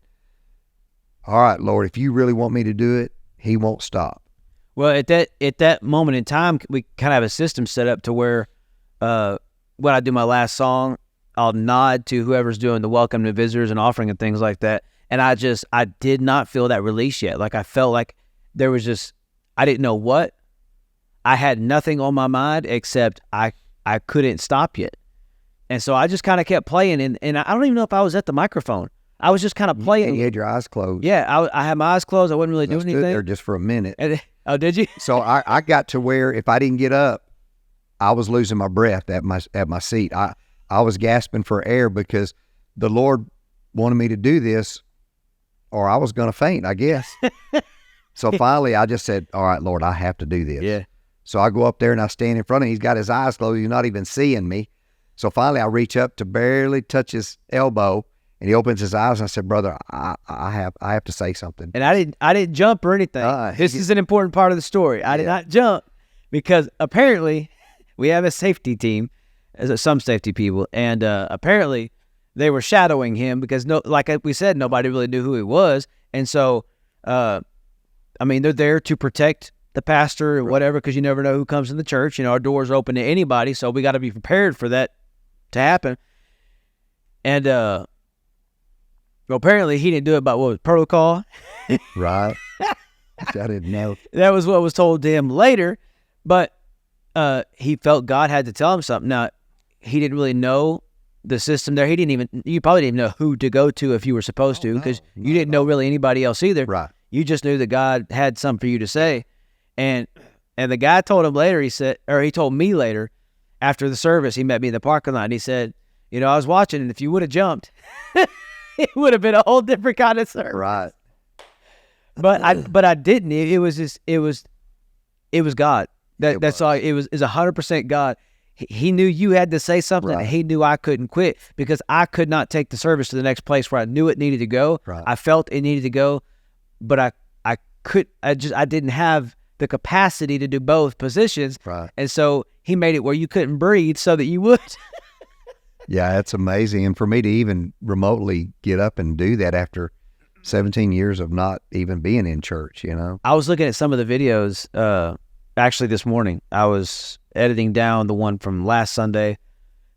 all right, Lord, if you really want me to do it, he won't stop. Well, at that moment in time, we kind of have a system set up to where when I do my last song, I'll nod to whoever's doing the welcome to visitors and offering and things like that. And I did not feel that release yet. Like I felt like there was I didn't know what. I had nothing on my mind except I couldn't stop yet. And so I just kind of kept playing, and I don't even know if I was at the microphone. I was just kind of playing. You had your eyes closed. Yeah, I had my eyes closed. I wasn't really doing anything. There just for a minute. Oh, did you? So I got to where if I didn't get up, I was losing my breath at my seat. I was gasping for air because the Lord wanted me to do this, or I was going to faint, I guess. So finally, I just said, all right, Lord, I have to do this. Yeah. So I go up there and I stand in front of him. He's got his eyes closed. He's not even seeing me. So finally, I reach up to barely touch his elbow, and he opens his eyes, and I said, brother, I have to say something. And I didn't jump or anything. This is an important part of the story. I did not jump because apparently we have a safety team, some safety people, and apparently they were shadowing him because like we said, nobody really knew who he was. And so, I mean, they're there to protect the pastor or whatever, because you never know who comes in the church. Our doors are open to anybody, so we got to be prepared for that to happen. And well, apparently he didn't do it by what was protocol. Right. I didn't know. That was what was told to him later, but he felt God had to tell him something. Now, he didn't really know the system there. You probably didn't know who to go to if you were supposed to, because you didn't know really anybody else either. Right. You just knew that God had something for you to say. And the guy told him later, he told me later, after the service, he met me in the parking lot, and he said, I was watching, and if you would have jumped, it would have been a whole different kind of service. Right. But I didn't. It was God. That's all. It was 100% God. He knew you had to say something. Right. And he knew I couldn't quit, because I could not take the service to the next place where I knew it needed to go. Right. I felt it needed to go, but I didn't have the capacity to do both positions. Right. And so he made it where you couldn't breathe so that you would. Yeah, that's amazing. And for me to even remotely get up and do that after 17 years of not even being in church, I was looking at some of the videos, actually this morning. I was editing down the one from last Sunday,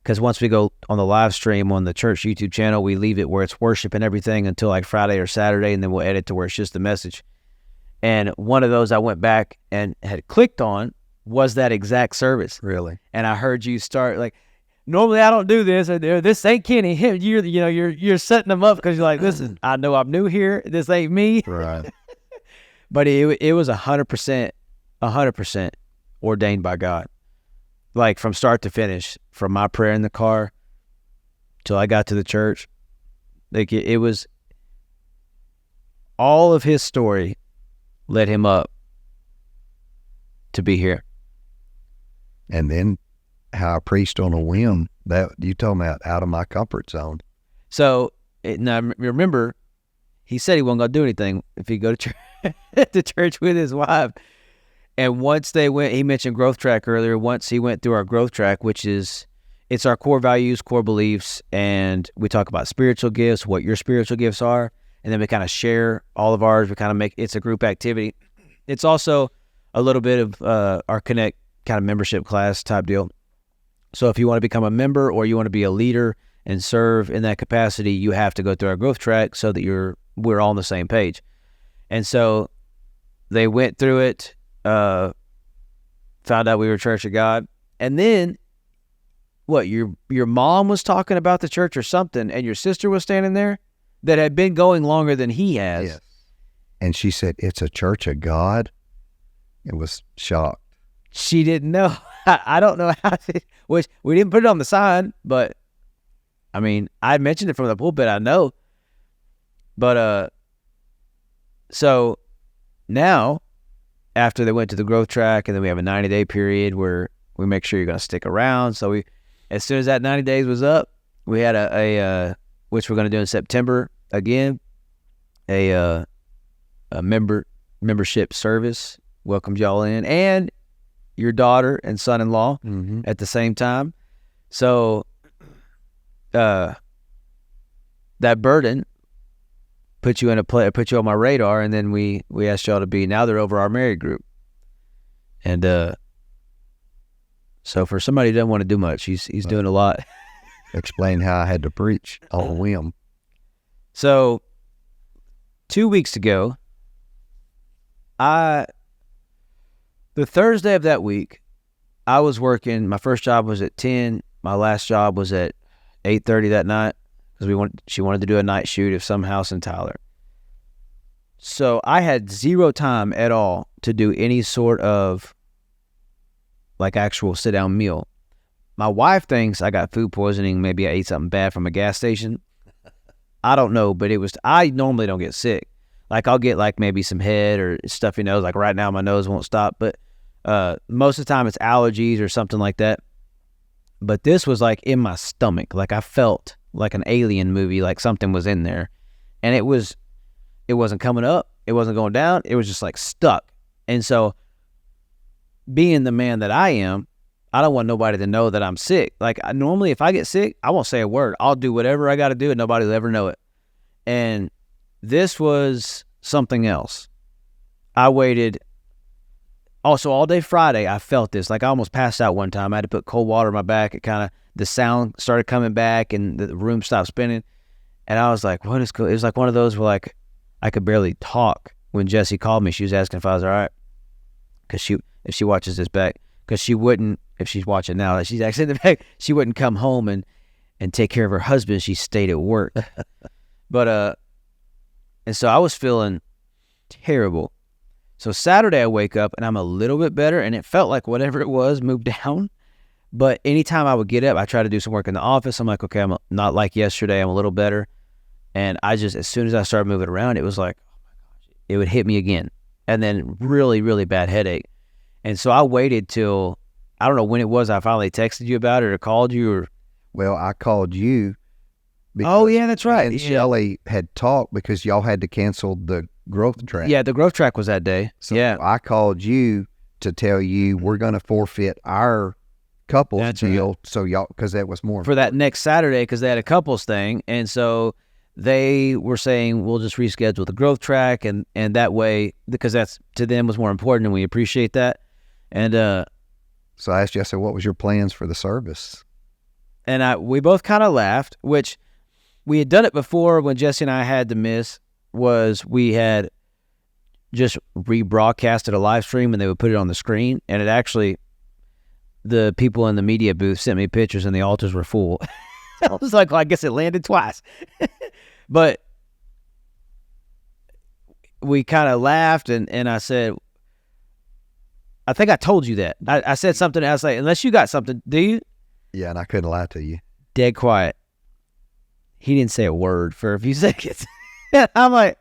because once we go on the live stream on the church YouTube channel, we leave it where it's worship and everything until like Friday or Saturday, and then we'll edit to where it's just the message. And one of those I went back and had clicked on was that exact service. Really? And I heard you start like, normally I don't do this. This ain't Kenny. You're setting them up because you're like, listen, I know I'm new here. This ain't me. Right. But it was 100% ordained by God. Like from start to finish, from my prayer in the car till I got to the church. Like it was all of his story led him up to be here. And then how I preached on a whim, that you talking about out of my comfort zone. So now remember, he said he wasn't going to do anything if he go to church, to church with his wife. And once they went, he mentioned growth track earlier. Once he went through our growth track, it's our core values, core beliefs, and we talk about spiritual gifts, what your spiritual gifts are, and then we kind of share all of ours. We kind of it's a group activity. It's also a little bit of our Connect kind of membership class type deal. So if you want to become a member or you want to be a leader and serve in that capacity, you have to go through our growth track so that we're all on the same page. And so they went through it, found out we were Church of God, and then what, your mom was talking about the church or something, and your sister was standing there that had been going longer than he has. Yes. And she said, "It's a church of God." It was shocked. She didn't know. I don't know how to, which we didn't put it on the sign, but I mean, I mentioned it from the pulpit, I know. But so now, after they went to the growth track, and then we have a 90-day period where we make sure you're going to stick around. So as soon as that 90 days was up, we had a which we're going to do in September again, a membership service, welcomed y'all in, and your daughter and son-in-law at the same time. So that burden put you on my radar, and then we asked y'all to be. Now they're over our married group, and so for somebody who doesn't want to do much, he's doing a lot. Explain how I had to preach on a whim. So 2 weeks ago, the Thursday of that week, I was working. My first job was at 10. My last job was at 8:30 that night because she wanted to do a night shoot of some house in Tyler. So I had zero time at all to do any sort of like actual sit-down meal. My wife thinks I got food poisoning. Maybe I ate something bad from a gas station. I don't know, but I normally don't get sick. Like I'll get like maybe some head or stuffy nose. Like right now my nose won't stop, but most of the time it's allergies or something like that. But this was like in my stomach. Like I felt like an alien movie, like something was in there. And it wasn't coming up. It wasn't going down. It was just like stuck. And so being the man that I am, I don't want nobody to know that I'm sick. Like normally if I get sick, I won't say a word. I'll do whatever I got to do and nobody will ever know it. And this was something else. I waited. Also, all day Friday, I felt this. Like I almost passed out one time. I had to put cold water in my back. The sound started coming back and the room stopped spinning. And I was like, what is cool? It was like one of those where like I could barely talk. When Jessie called me, she was asking if I was all right. Because if she watches this back, because she wouldn't, if she's watching now, she's actually in the back, she wouldn't come home and take care of her husband. She stayed at work. But, and so I was feeling terrible. So Saturday I wake up and I'm a little bit better, and it felt like whatever it was moved down. But anytime I would get up, I try to do some work in the office. I'm like, okay, I'm not like yesterday. I'm a little better. And as soon as I started moving around, it was like, oh my gosh, it would hit me again. And then really, really bad headache. And so I waited till, I don't know when it was, I finally texted you about it or called you or. Well, I called you. Oh yeah, that's right. And Shelly had talked because y'all had to cancel the growth track. Yeah, the growth track was that day. So yeah. I called you to tell you we're going to forfeit our couples deal. Right. So y'all, because that was more for that next Saturday, because they had a couples thing, and so they were saying we'll just reschedule the growth track, and that way, because that's to them was more important, and we appreciate that. And so I asked you, I said, what was your plans for the service? And we both kind of laughed, which we had done it before when Jessie and I had to miss. Was we had just rebroadcasted a live stream and they would put it on the screen, and it actually, the people in the media booth sent me pictures and the altars were full. I was like, well, I guess it landed twice. But we kind of laughed, and I said, I think I told you that. I said something, I was like, unless you got something, do you? Yeah, and I couldn't lie to you. Dead quiet. He didn't say a word for a few seconds. I'm like,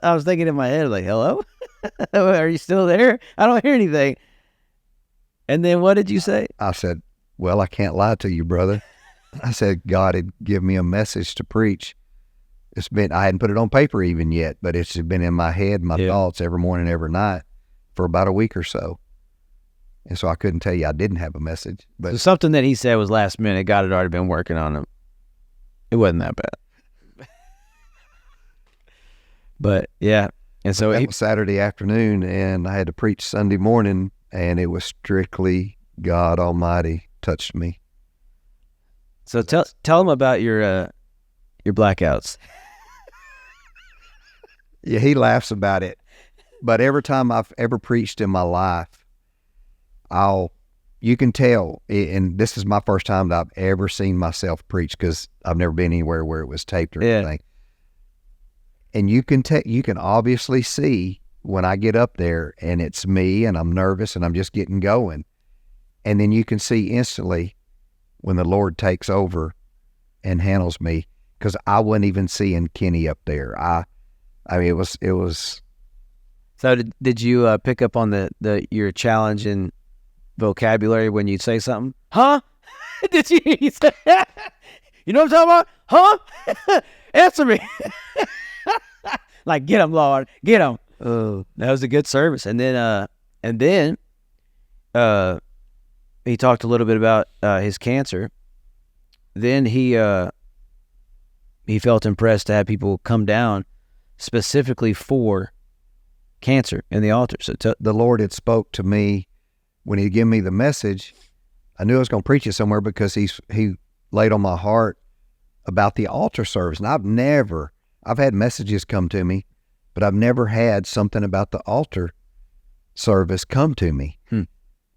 I was thinking in my head, like, hello? Are you still there? I don't hear anything. And then what did you say? I said, well, I can't lie to you, brother. I said, God had given me a message to preach. I hadn't put it on paper even yet, but it's been in my head, my thoughts every morning, every night for about a week or so. And so I couldn't tell you I didn't have a message. But so something that he said was last minute. God had already been working on him. It wasn't that bad. But yeah. And so it was Saturday afternoon, and I had to preach Sunday morning, and it was strictly God Almighty touched me. So tell him about your blackouts. Yeah, he laughs about it. But every time I've ever preached in my life, I'll you can tell, and this is my first time that I've ever seen myself preach, because I've never been anywhere where it was taped or anything. And you can obviously see when I get up there and it's me and I'm nervous and I'm just getting going. And then you can see instantly when the Lord takes over and handles me, because I wasn't even seeing Kenny up there. I mean, it was. So did you pick up on your challenge in vocabulary when you'd say something? Huh? Did you say, you know what I'm talking about? Huh? Answer me. Like, get him, Lord, get him. That was a good service. And then he talked a little bit about his cancer. Then he felt impressed to have people come down specifically for cancer in the altar. So the Lord had spoke to me when he gave me the message. I knew I was going to preach it somewhere, because he laid on my heart about the altar service. And I've had messages come to me, but I've never had something about the altar service come to me.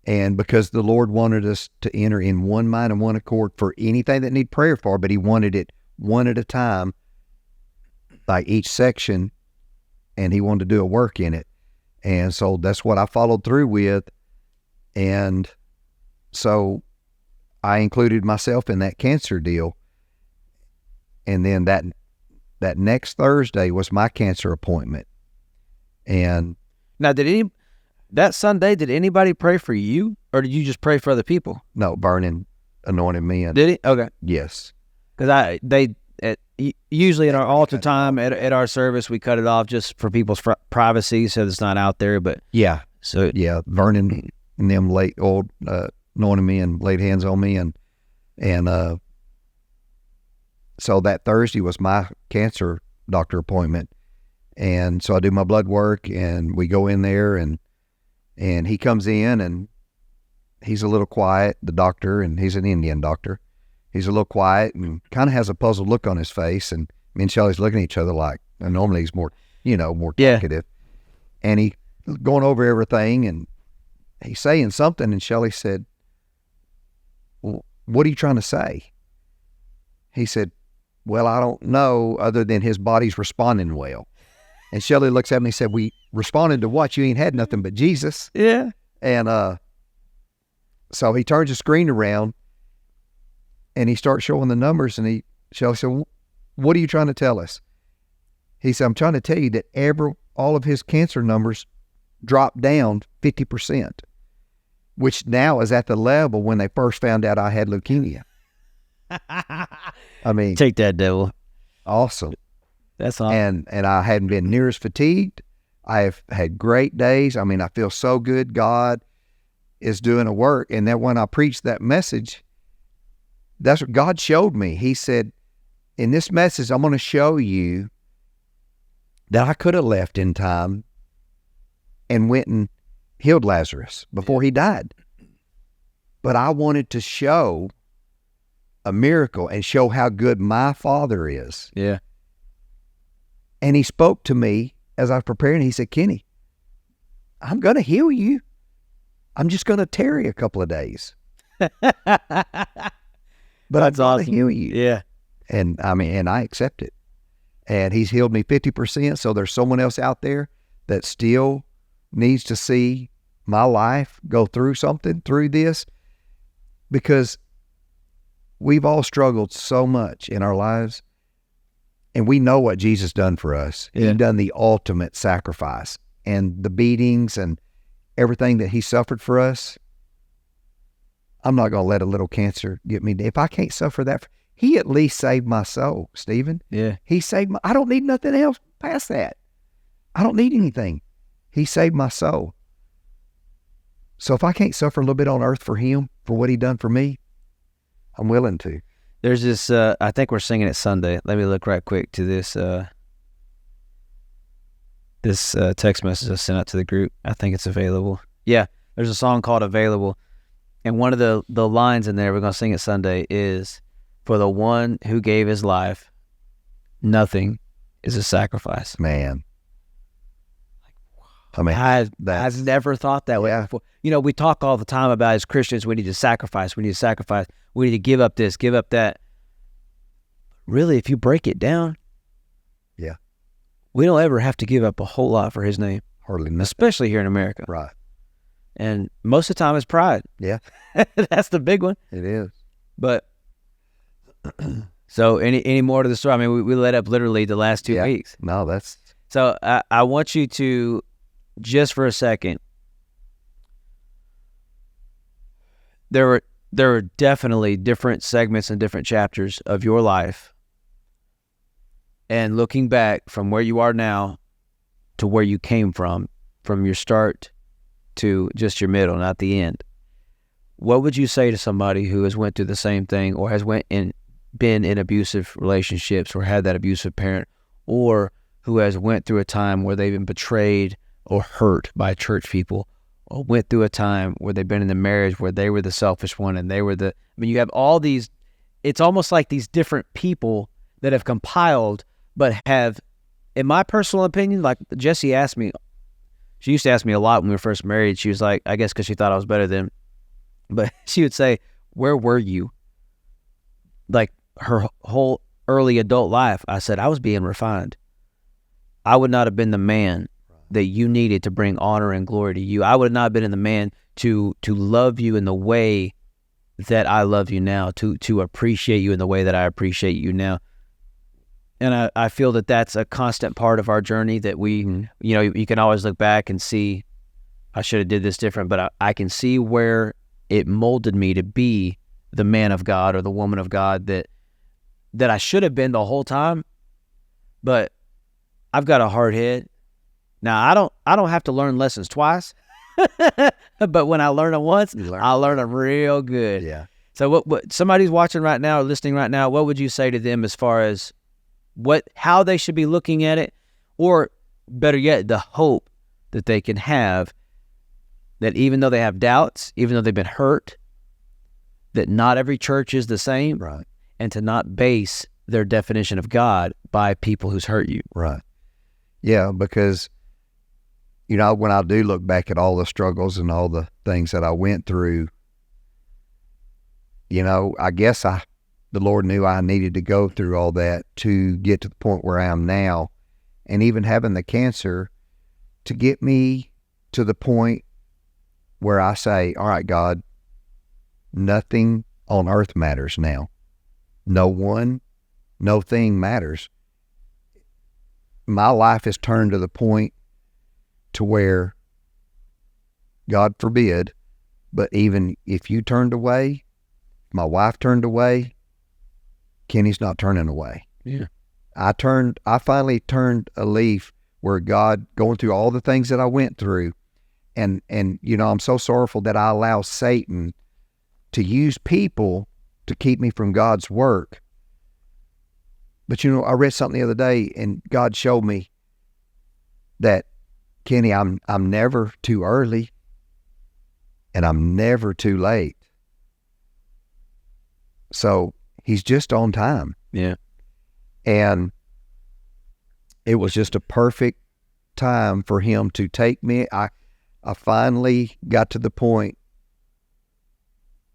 And because the Lord wanted us to enter in one mind and one accord for anything that need prayer for, but he wanted it one at a time, like each section, and he wanted to do a work in it. And so that's what I followed through with. And so I included myself in that cancer deal. And then that next Thursday was my cancer appointment. And now, that Sunday, did anybody pray for you, or did you just pray for other people? No, Vernon anointed me. Did he? Okay. Yes. Because usually at our altar time at our service, we cut it off just for people's privacy, so it's not out there. But yeah, Vernon and them anointed me and laid hands on me, and so that Thursday was my cancer doctor appointment, and so I do my blood work, and we go in there, and he comes in, and he's a little quiet, the doctor, and he's an Indian doctor. He's a little quiet and kind of has a puzzled look on his face, and me and Shelly's looking at each other like, and normally he's more talkative. And he going over everything, and he's saying something, and Shelly said, well, what are you trying to say? He said, well, I don't know, other than his body's responding well. And Shelly looks at me and said, we responded to what? You ain't had nothing but Jesus. Yeah. And so he turns the screen around, and he starts showing the numbers, and Shelly said, what are you trying to tell us? He said, I'm trying to tell you that all of his cancer numbers dropped down 50%, which now is at the level when they first found out I had leukemia. I mean, take that, devil. Awesome. That's awesome. And I hadn't been near as fatigued. I have had great days. I mean, I feel so good. God is doing a work. And then when I preached that message, that's what God showed me. He said, in this message, I'm going to show you that I could have left in time and went and healed Lazarus before he died. But I wanted to show a miracle and show how good my Father is. Yeah. And he spoke to me as I was preparing. He said, Kenny, I'm going to heal you. I'm just going to tarry a couple of days. But that's I'm awesome. To heal you. Yeah. And I accept it. And he's healed me 50%. So there's someone else out there that still needs to see my life go through something through this, because we've all struggled so much in our lives, and we know what Jesus done for us. Yeah. He done the ultimate sacrifice, and the beatings and everything that he suffered for us. I'm not going to let a little cancer get me. If I can't suffer that, he at least saved my soul, Stephen. Yeah. He saved I don't need nothing else past that. I don't need anything. He saved my soul. So if I can't suffer a little bit on earth for him, for what he done for me, I'm willing to. There's this, I think we're singing it Sunday. Let me look right quick to this text message I sent out to the group. I think it's available. Yeah, there's a song called Available. And one of the lines in there, we're going to sing it Sunday, is, for the one who gave his life, nothing is a sacrifice. Man. I mean, I've never thought that way before. You know, we talk all the time about as Christians, we need to sacrifice. We need to sacrifice. We need to give up this, give up that. Really, if you break it down, yeah, we don't ever have to give up a whole lot for his name, hardly nothing. especially here in America. Right. And most of the time it's pride. Yeah. That's the big one. It is. But so any more to the story? I mean, we let up literally the last 2 weeks. No, that's... So I want you to, just for a second, there are definitely different segments and different chapters of your life. And looking back from where you are now to where you came from your start to just your middle, not the end, what would you say to somebody who has went through the same thing, or has been in abusive relationships, or had that abusive parent, or who has went through a time where they've been betrayed or hurt by church people, or went through a time where they've been in a marriage where they were the selfish one and they were I mean, you have all these, it's almost like these different people that have compiled, but have, in my personal opinion, like Jessie asked me, she used to ask me a lot when we were first married. She was like, I guess because she thought I was better than, but she would say, where were you? Like her whole early adult life. I said, I was being refined. I would not have been the man that you needed to bring honor and glory to you. I would not have been the man to love you in the way that I love you now, to appreciate you in the way that I appreciate you now. And I feel that that's a constant part of our journey, that we, you know, you can always look back and see, I should have did this different, but I can see where it molded me to be the man of God or the woman of God that I should have been the whole time. But I've got a hard head. Now, I don't have to learn lessons twice, but when I learn them once, I'll learn them real good. Yeah. So what somebody's watching right now or listening right now, what would you say to them as far as how they should be looking at it, or better yet, the hope that they can have, that even though they have doubts, even though they've been hurt, that not every church is the same, Right. and to not base their definition of God by people who's hurt you. Right. Yeah, because, you know, when I do look back at all the struggles and all the things that I went through, you know, I guess the Lord knew I needed to go through all that to get to the point where I am now, and even having the cancer to get me to the point where I say, all right, God, nothing on earth matters now. No one, no thing matters. My life has turned to the point to where, God forbid, but even if you turned away, my wife turned away, Kenny's not turning away. Yeah. I finally turned a leaf where God, going through all the things that I went through, and you know, I'm so sorrowful that I allow Satan to use people to keep me from God's work. But you know, I read something the other day, and God showed me that, Kenny, I'm never too early, and I'm never too late. So He's just on time. Yeah. And it was just a perfect time for Him to take me. I finally got to the point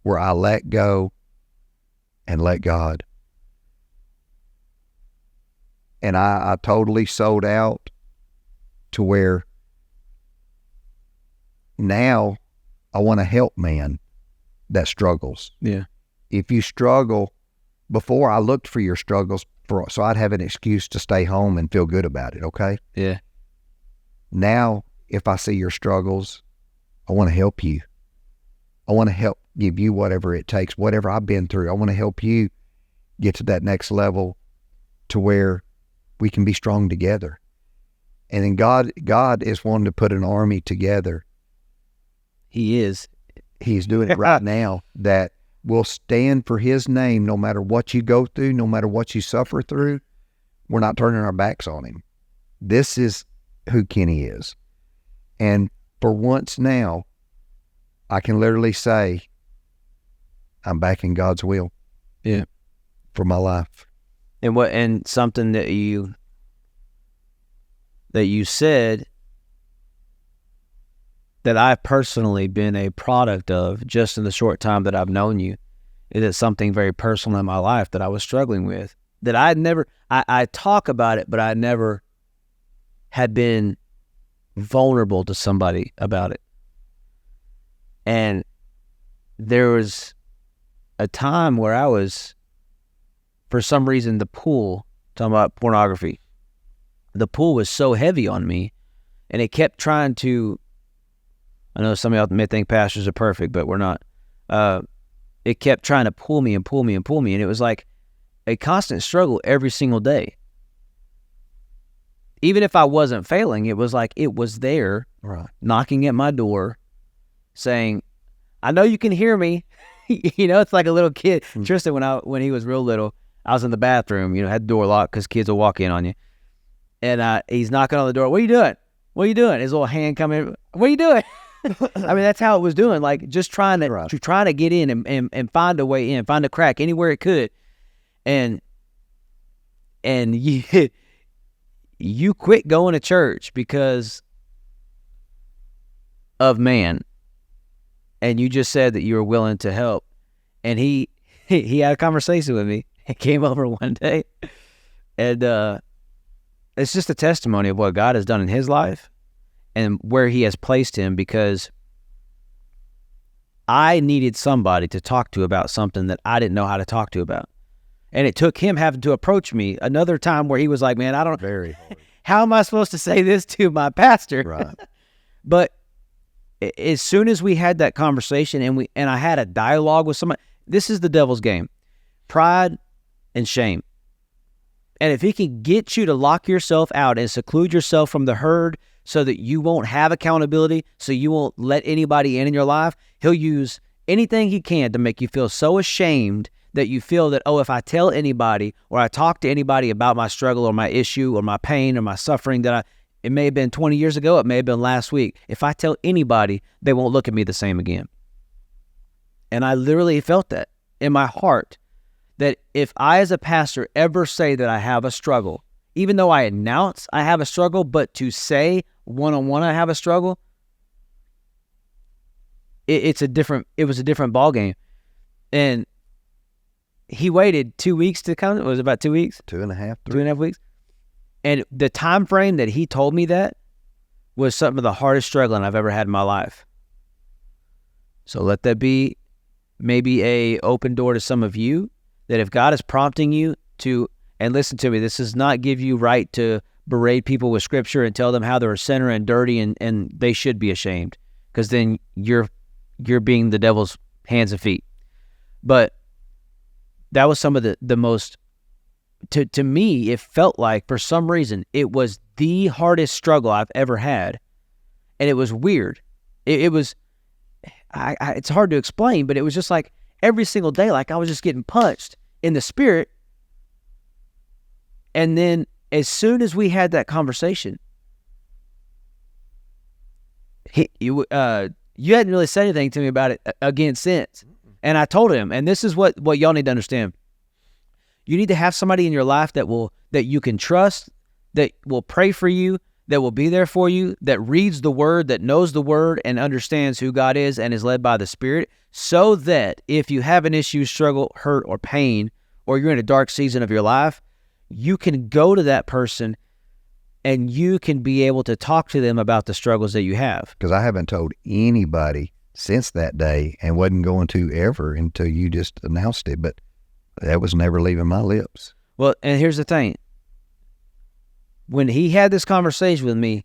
where I let go and let God. And I totally sold out to where now I want to help man that struggles. Yeah. If you struggle, before I looked for your struggles so I'd have an excuse to stay home and feel good about it, okay? Yeah. Now, if I see your struggles, I want to help you. I want to help give you whatever it takes, whatever I've been through. I want to help you get to that next level to where we can be strong together. And then God is wanting to put an army together. He is. He's doing it right now, that will stand for His name no matter what you go through, no matter what you suffer through. We're not turning our backs on Him. This is who Kenny is. And for once now, I can literally say, I'm back in God's will. Yeah. For my life. And something that you said that I've personally been a product of just in the short time that I've known you is that something very personal in my life that I was struggling with, that I talk about it, but I never had been vulnerable to somebody about it. And there was a time where I was, for some reason, the pull, talking about pornography, the pull was so heavy on me, and it kept trying to, I know some of y'all may think pastors are perfect, but we're not. It kept trying to pull me and pull me and pull me, and it was like a constant struggle every single day. Even if I wasn't failing, it was like it was there, Right. knocking at my door, saying, I know you can hear me. It's like a little kid. Tristan, when he was real little, I was in the bathroom, had the door locked because kids will walk in on you. And he's knocking on the door. What are you doing? What are you doing? His little hand coming. What are you doing? I mean, that's how it was doing. Like just trying to get in and find a way in, find a crack anywhere it could. And you quit going to church because of man. And you just said that you were willing to help. And he had a conversation with me. He came over one day. And it's just a testimony of what God has done in his life and where he has placed him, because I needed somebody to talk to about something that I didn't know how to talk to about. And it took him having to approach me another time where he was like, man, I don't, Very hard. how am I supposed to say this to my pastor? Right. But as soon as we had that conversation and I had a dialogue with somebody, this is the devil's game, pride and shame. And if he can get you to lock yourself out and seclude yourself from the herd so that you won't have accountability, so you won't let anybody in your life, he'll use anything he can to make you feel so ashamed that you feel that, oh, if I tell anybody or I talk to anybody about my struggle or my issue or my pain or my suffering, it may have been 20 years ago, it may have been last week. If I tell anybody, they won't look at me the same again. And I literally felt that in my heart, that if I as a pastor ever say that I have a struggle, even though I announce I have a struggle, but to say one-on-one I have a struggle, it was a different ballgame. And he waited 2 weeks to come. It was about 2 weeks? 2.5, 3. 2.5 weeks. And the time frame that he told me that was some of the hardest struggling I've ever had in my life. So let that be maybe a open door to some of you, that if God is prompting you to, and listen to me, this does not give you right to berate people with scripture and tell them how they're a sinner and dirty and they should be ashamed, because then you're being the devil's hands and feet. But that was some of the most, to me, it felt like for some reason it was the hardest struggle I've ever had. And it was weird. It was, it's hard to explain, but it was just like every single day, like I was just getting punched in the spirit. And then as soon as we had that conversation, you hadn't really said anything to me about it again since. And I told him, and this is what y'all need to understand. You need to have somebody in your life that you can trust, that will pray for you, that will be there for you, that reads the word, that knows the word and understands who God is and is led by the Spirit, so that if you have an issue, struggle, hurt, or pain, or you're in a dark season of your life, you can go to that person and you can be able to talk to them about the struggles that you have. Because I haven't told anybody since that day, and wasn't going to ever until you just announced it, but that was never leaving my lips. Well, and here's the thing. When he had this conversation with me,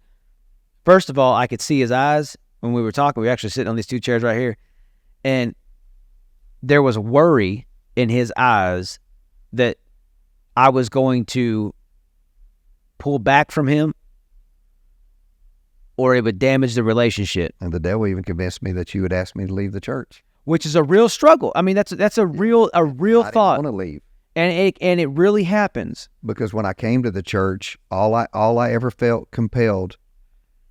first of all, I could see his eyes when we were talking. We were actually sitting on these two chairs right here, and there was worry in his eyes that I was going to pull back from him or it would damage the relationship. And the devil even convinced me that you would ask me to leave the church, which is a real struggle. I mean, that's a real I thought. didn't want to leave. And it really happens. Because when I came to the church, all I ever felt compelled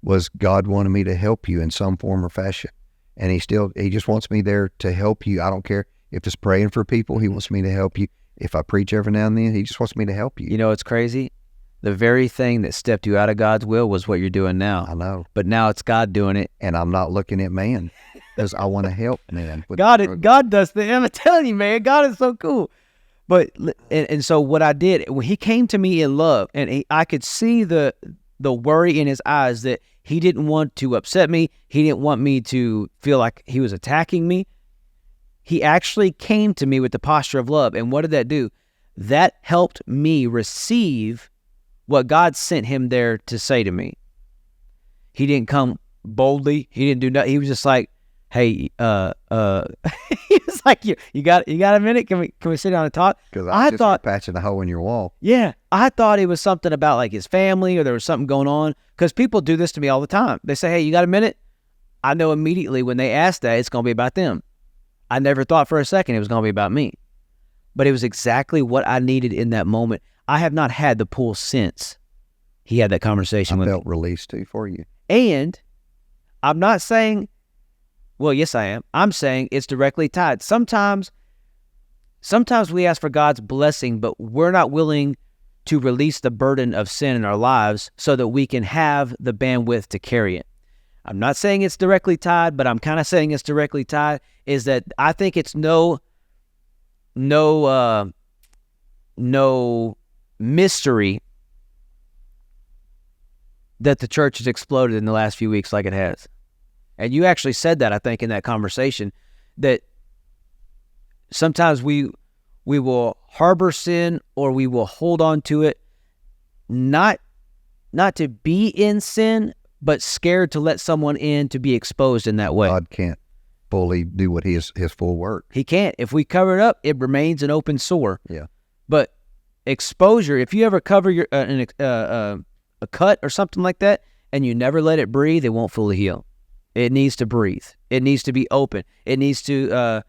was God wanted me to help you in some form or fashion. And he just wants me there to help you. I don't care if it's praying for people. He wants me to help you. If I preach every now and then, he just wants me to help you. You know, it's crazy. the very thing that stepped you out of God's will was what you're doing now. I know. But now it's God doing it. And I'm not looking at man because I want to help man. God does the, I'm telling you, man, God is so cool. But, and so what I did, when he came to me in love, and I could see the worry in his eyes that he didn't want to upset me. He didn't want me to feel like he was attacking me. He actually came to me with the posture of love. And what did that do? That helped me receive what God sent him there to say to me. He didn't come boldly. He didn't do nothing. He was just like, hey, he was like, you got a minute? Can we sit down and talk? Because I thought patching a hole in your wall. Yeah. I thought it was something about like his family or there was something going on. Because people do this to me all the time. They say, hey, you got a minute? I know immediately when they ask that, it's going to be about them. I never thought for a second it was going to be about me. But it was exactly what I needed in that moment. I have not had the pull since he had that conversation with me. I felt released too for you. And I'm not saying, well, yes, I am. I'm saying it's directly tied. Sometimes we ask for God's blessing, but we're not willing to release the burden of sin in our lives so that we can have the bandwidth to carry it. I'm not saying it's directly tied, but I'm kind of saying it's directly tied, is that I think it's no mystery that the church has exploded in the last few weeks like it has. And you actually said that, I think, in that conversation, that sometimes we will harbor sin or we will hold on to it, not to be in sin, but scared to let someone in to be exposed in that way. God can't fully do what his full work. He can't. If we cover it up, it remains an open sore. Yeah. But exposure, if you ever cover your a cut or something like that, and you never let it breathe, it won't fully heal. It needs to breathe. It needs to be open. It needs to.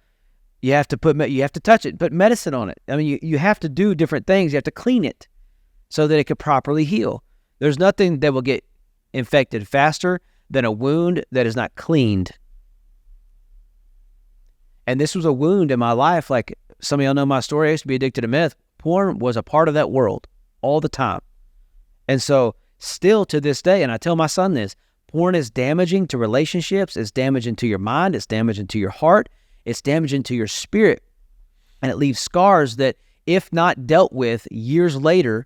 You have to touch it, put medicine on it. I mean, you have to do different things. You have to clean it so that it can properly heal. There's nothing that will get infected faster than a wound that is not cleaned. And this was a wound in my life. Like some of y'all know my story. I used to be addicted to meth. Porn was a part of that world all the time. And so still to this day, and I tell my son this, porn is damaging to relationships. It's damaging to your mind. It's damaging to your heart. It's damaging to your spirit. And it leaves scars that, if not dealt with years later,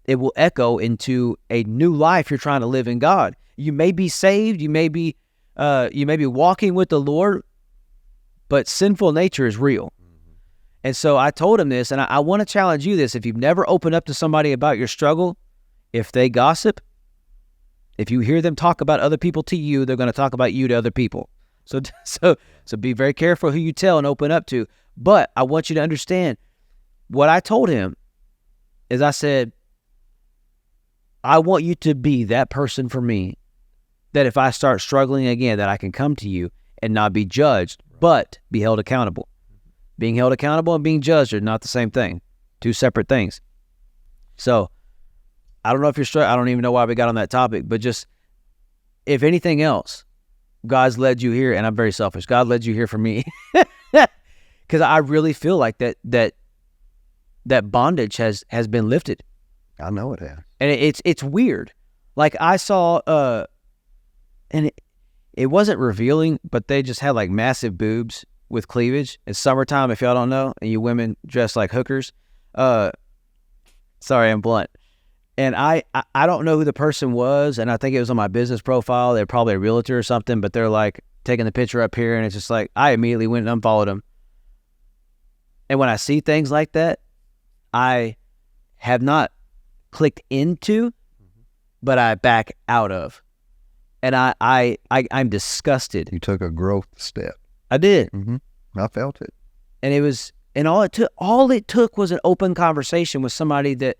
it will echo into a new life you're trying to live in God. You may be saved. You may be walking with the Lord, but sinful nature is real. And so I told him this, and I want to challenge you this. If you've never opened up to somebody about your struggle, if they gossip, if you hear them talk about other people to you, they're going to talk about you to other people. So be very careful who you tell and open up to. But I want you to understand what I told him is I said, I want you to be that person for me that if I start struggling again, that I can come to you and not be judged, but be held accountable. Being held accountable and being judged are not the same thing. Two separate things. So I don't know if you're struggling. I don't even know why we got on that topic, but just if anything else, God's led you here, and I'm very selfish. God led you here for me because I really feel like that bondage has been lifted. I know it has. And it's weird. Like I saw, and it wasn't revealing, but they just had like massive boobs with cleavage. It's summertime, if y'all don't know, and you women dress like hookers. Sorry, I'm blunt. And I don't know who the person was, and I think it was on my business profile. They're probably a realtor or something, but they're like taking the picture up here, and it's just like I immediately went and unfollowed them. And when I see things like that, I have not clicked into, but I back out of. And I'm disgusted. You took a growth step. I did. Mm-hmm. I felt it. And it was, and all it took was an open conversation with somebody that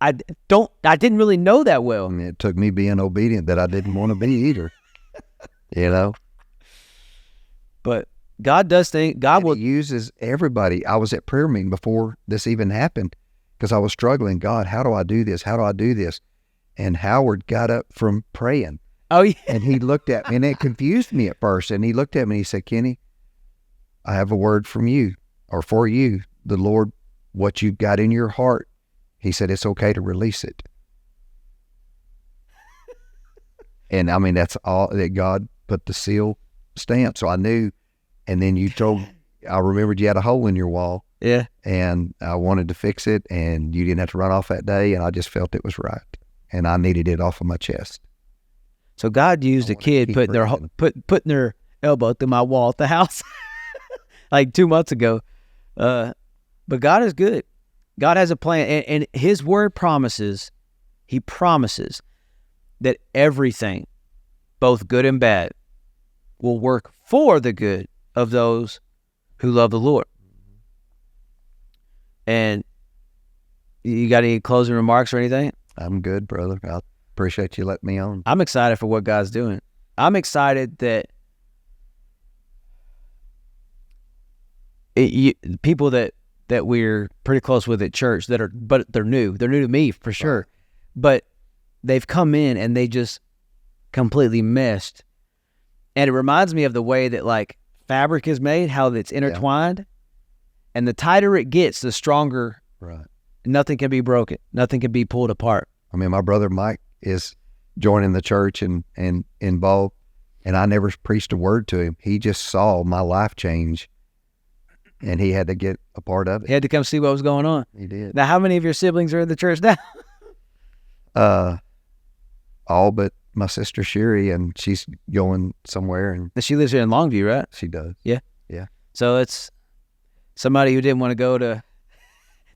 I didn't really know that well. And it took me being obedient that I didn't want to be either. You know? But God does things. God will. He uses everybody. I was at prayer meeting before this even happened because I was struggling. God, how do I do this? How do I do this? And Howard got up from praying. Oh, yeah. And he looked at me, and it confused me at first. And he looked at me and he said, Kenny, I have a word from you, or for you. The Lord, what you've got in your heart, he said, it's okay to release it. And I mean, that's all that God put the seal stamp. So I knew. And then I remembered you had a hole in your wall. Yeah. And I wanted to fix it, and you didn't have to run off that day. And I just felt it was right. And I needed it off of my chest. So God used a kid putting their elbow through my wall at the house like 2 months ago. But God is good. God has a plan. And his word promises, he promises that everything, both good and bad, will work for the good of those who love the Lord. And you got any closing remarks or anything? I'm good, brother. I appreciate you letting me on. I'm excited for what God's doing. I'm excited that people that we're pretty close with at church but they're new to me for sure. Right. But they've come in and they just completely missed. And it reminds me of the way that like fabric is made, how it's intertwined. Yeah. And the tighter it gets, the stronger. Right. Nothing can be broken. Nothing can be pulled apart. I mean, my brother Mike is joining the church and involved, and I never preached a word to him. He just saw my life change, and he had to get a part of it. He had to come see what was going on. He did. Now, how many of your siblings are in the church now? All but my sister Sherry, and she's going somewhere. And she lives here in Longview, right? She does. Yeah. Yeah. So it's somebody who didn't want to go to.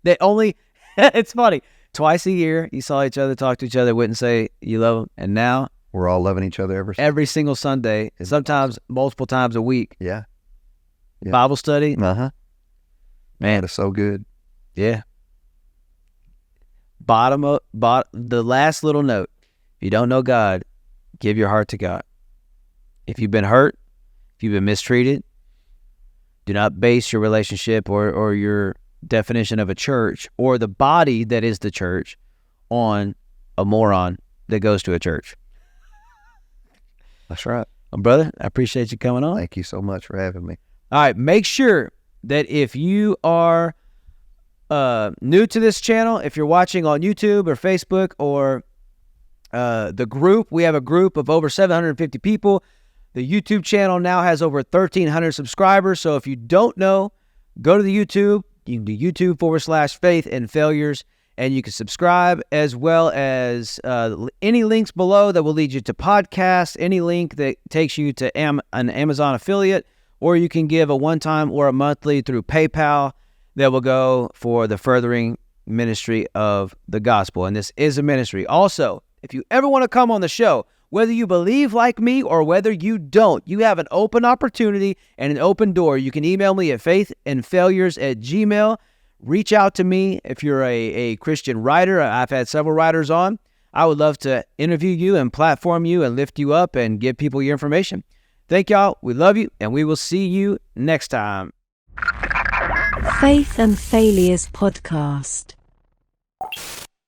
They only. It's funny. Twice a year, you saw each other, talk to each other, wouldn't say you love them, and now we're all loving each other every single Sunday, sometimes multiple times a week. Yeah. Bible study. Man, it's so good. Yeah. The last little note. If you don't know God, give your heart to God. If you've been hurt, if you've been mistreated, do not base your relationship or your definition of a church or the body that is the church on a moron that goes to a church. That's right. Well, brother, I appreciate you coming on. Thank you so much for having me. All right, make sure that if you are new to this channel, if you're watching on YouTube or Facebook or the group, we have a group of over 750 people. The YouTube channel now has over 1,300 subscribers. So if you don't know, go to the YouTube. You can do YouTube/Faith and Failures, and you can subscribe, as well as any links below that will lead you to podcasts, any link that takes you to an Amazon affiliate, or you can give a one-time or a monthly through PayPal that will go for the furthering ministry of the gospel. And this is a ministry. Also, if you ever want to come on the show, whether you believe like me or whether you don't, you have an open opportunity and an open door. You can email me at faithandfailures@gmail.com. Reach out to me if you're a Christian writer. I've had several writers on. I would love to interview you and platform you and lift you up and give people your information. Thank y'all. We love you, and we will see you next time. Faith and Failures Podcast.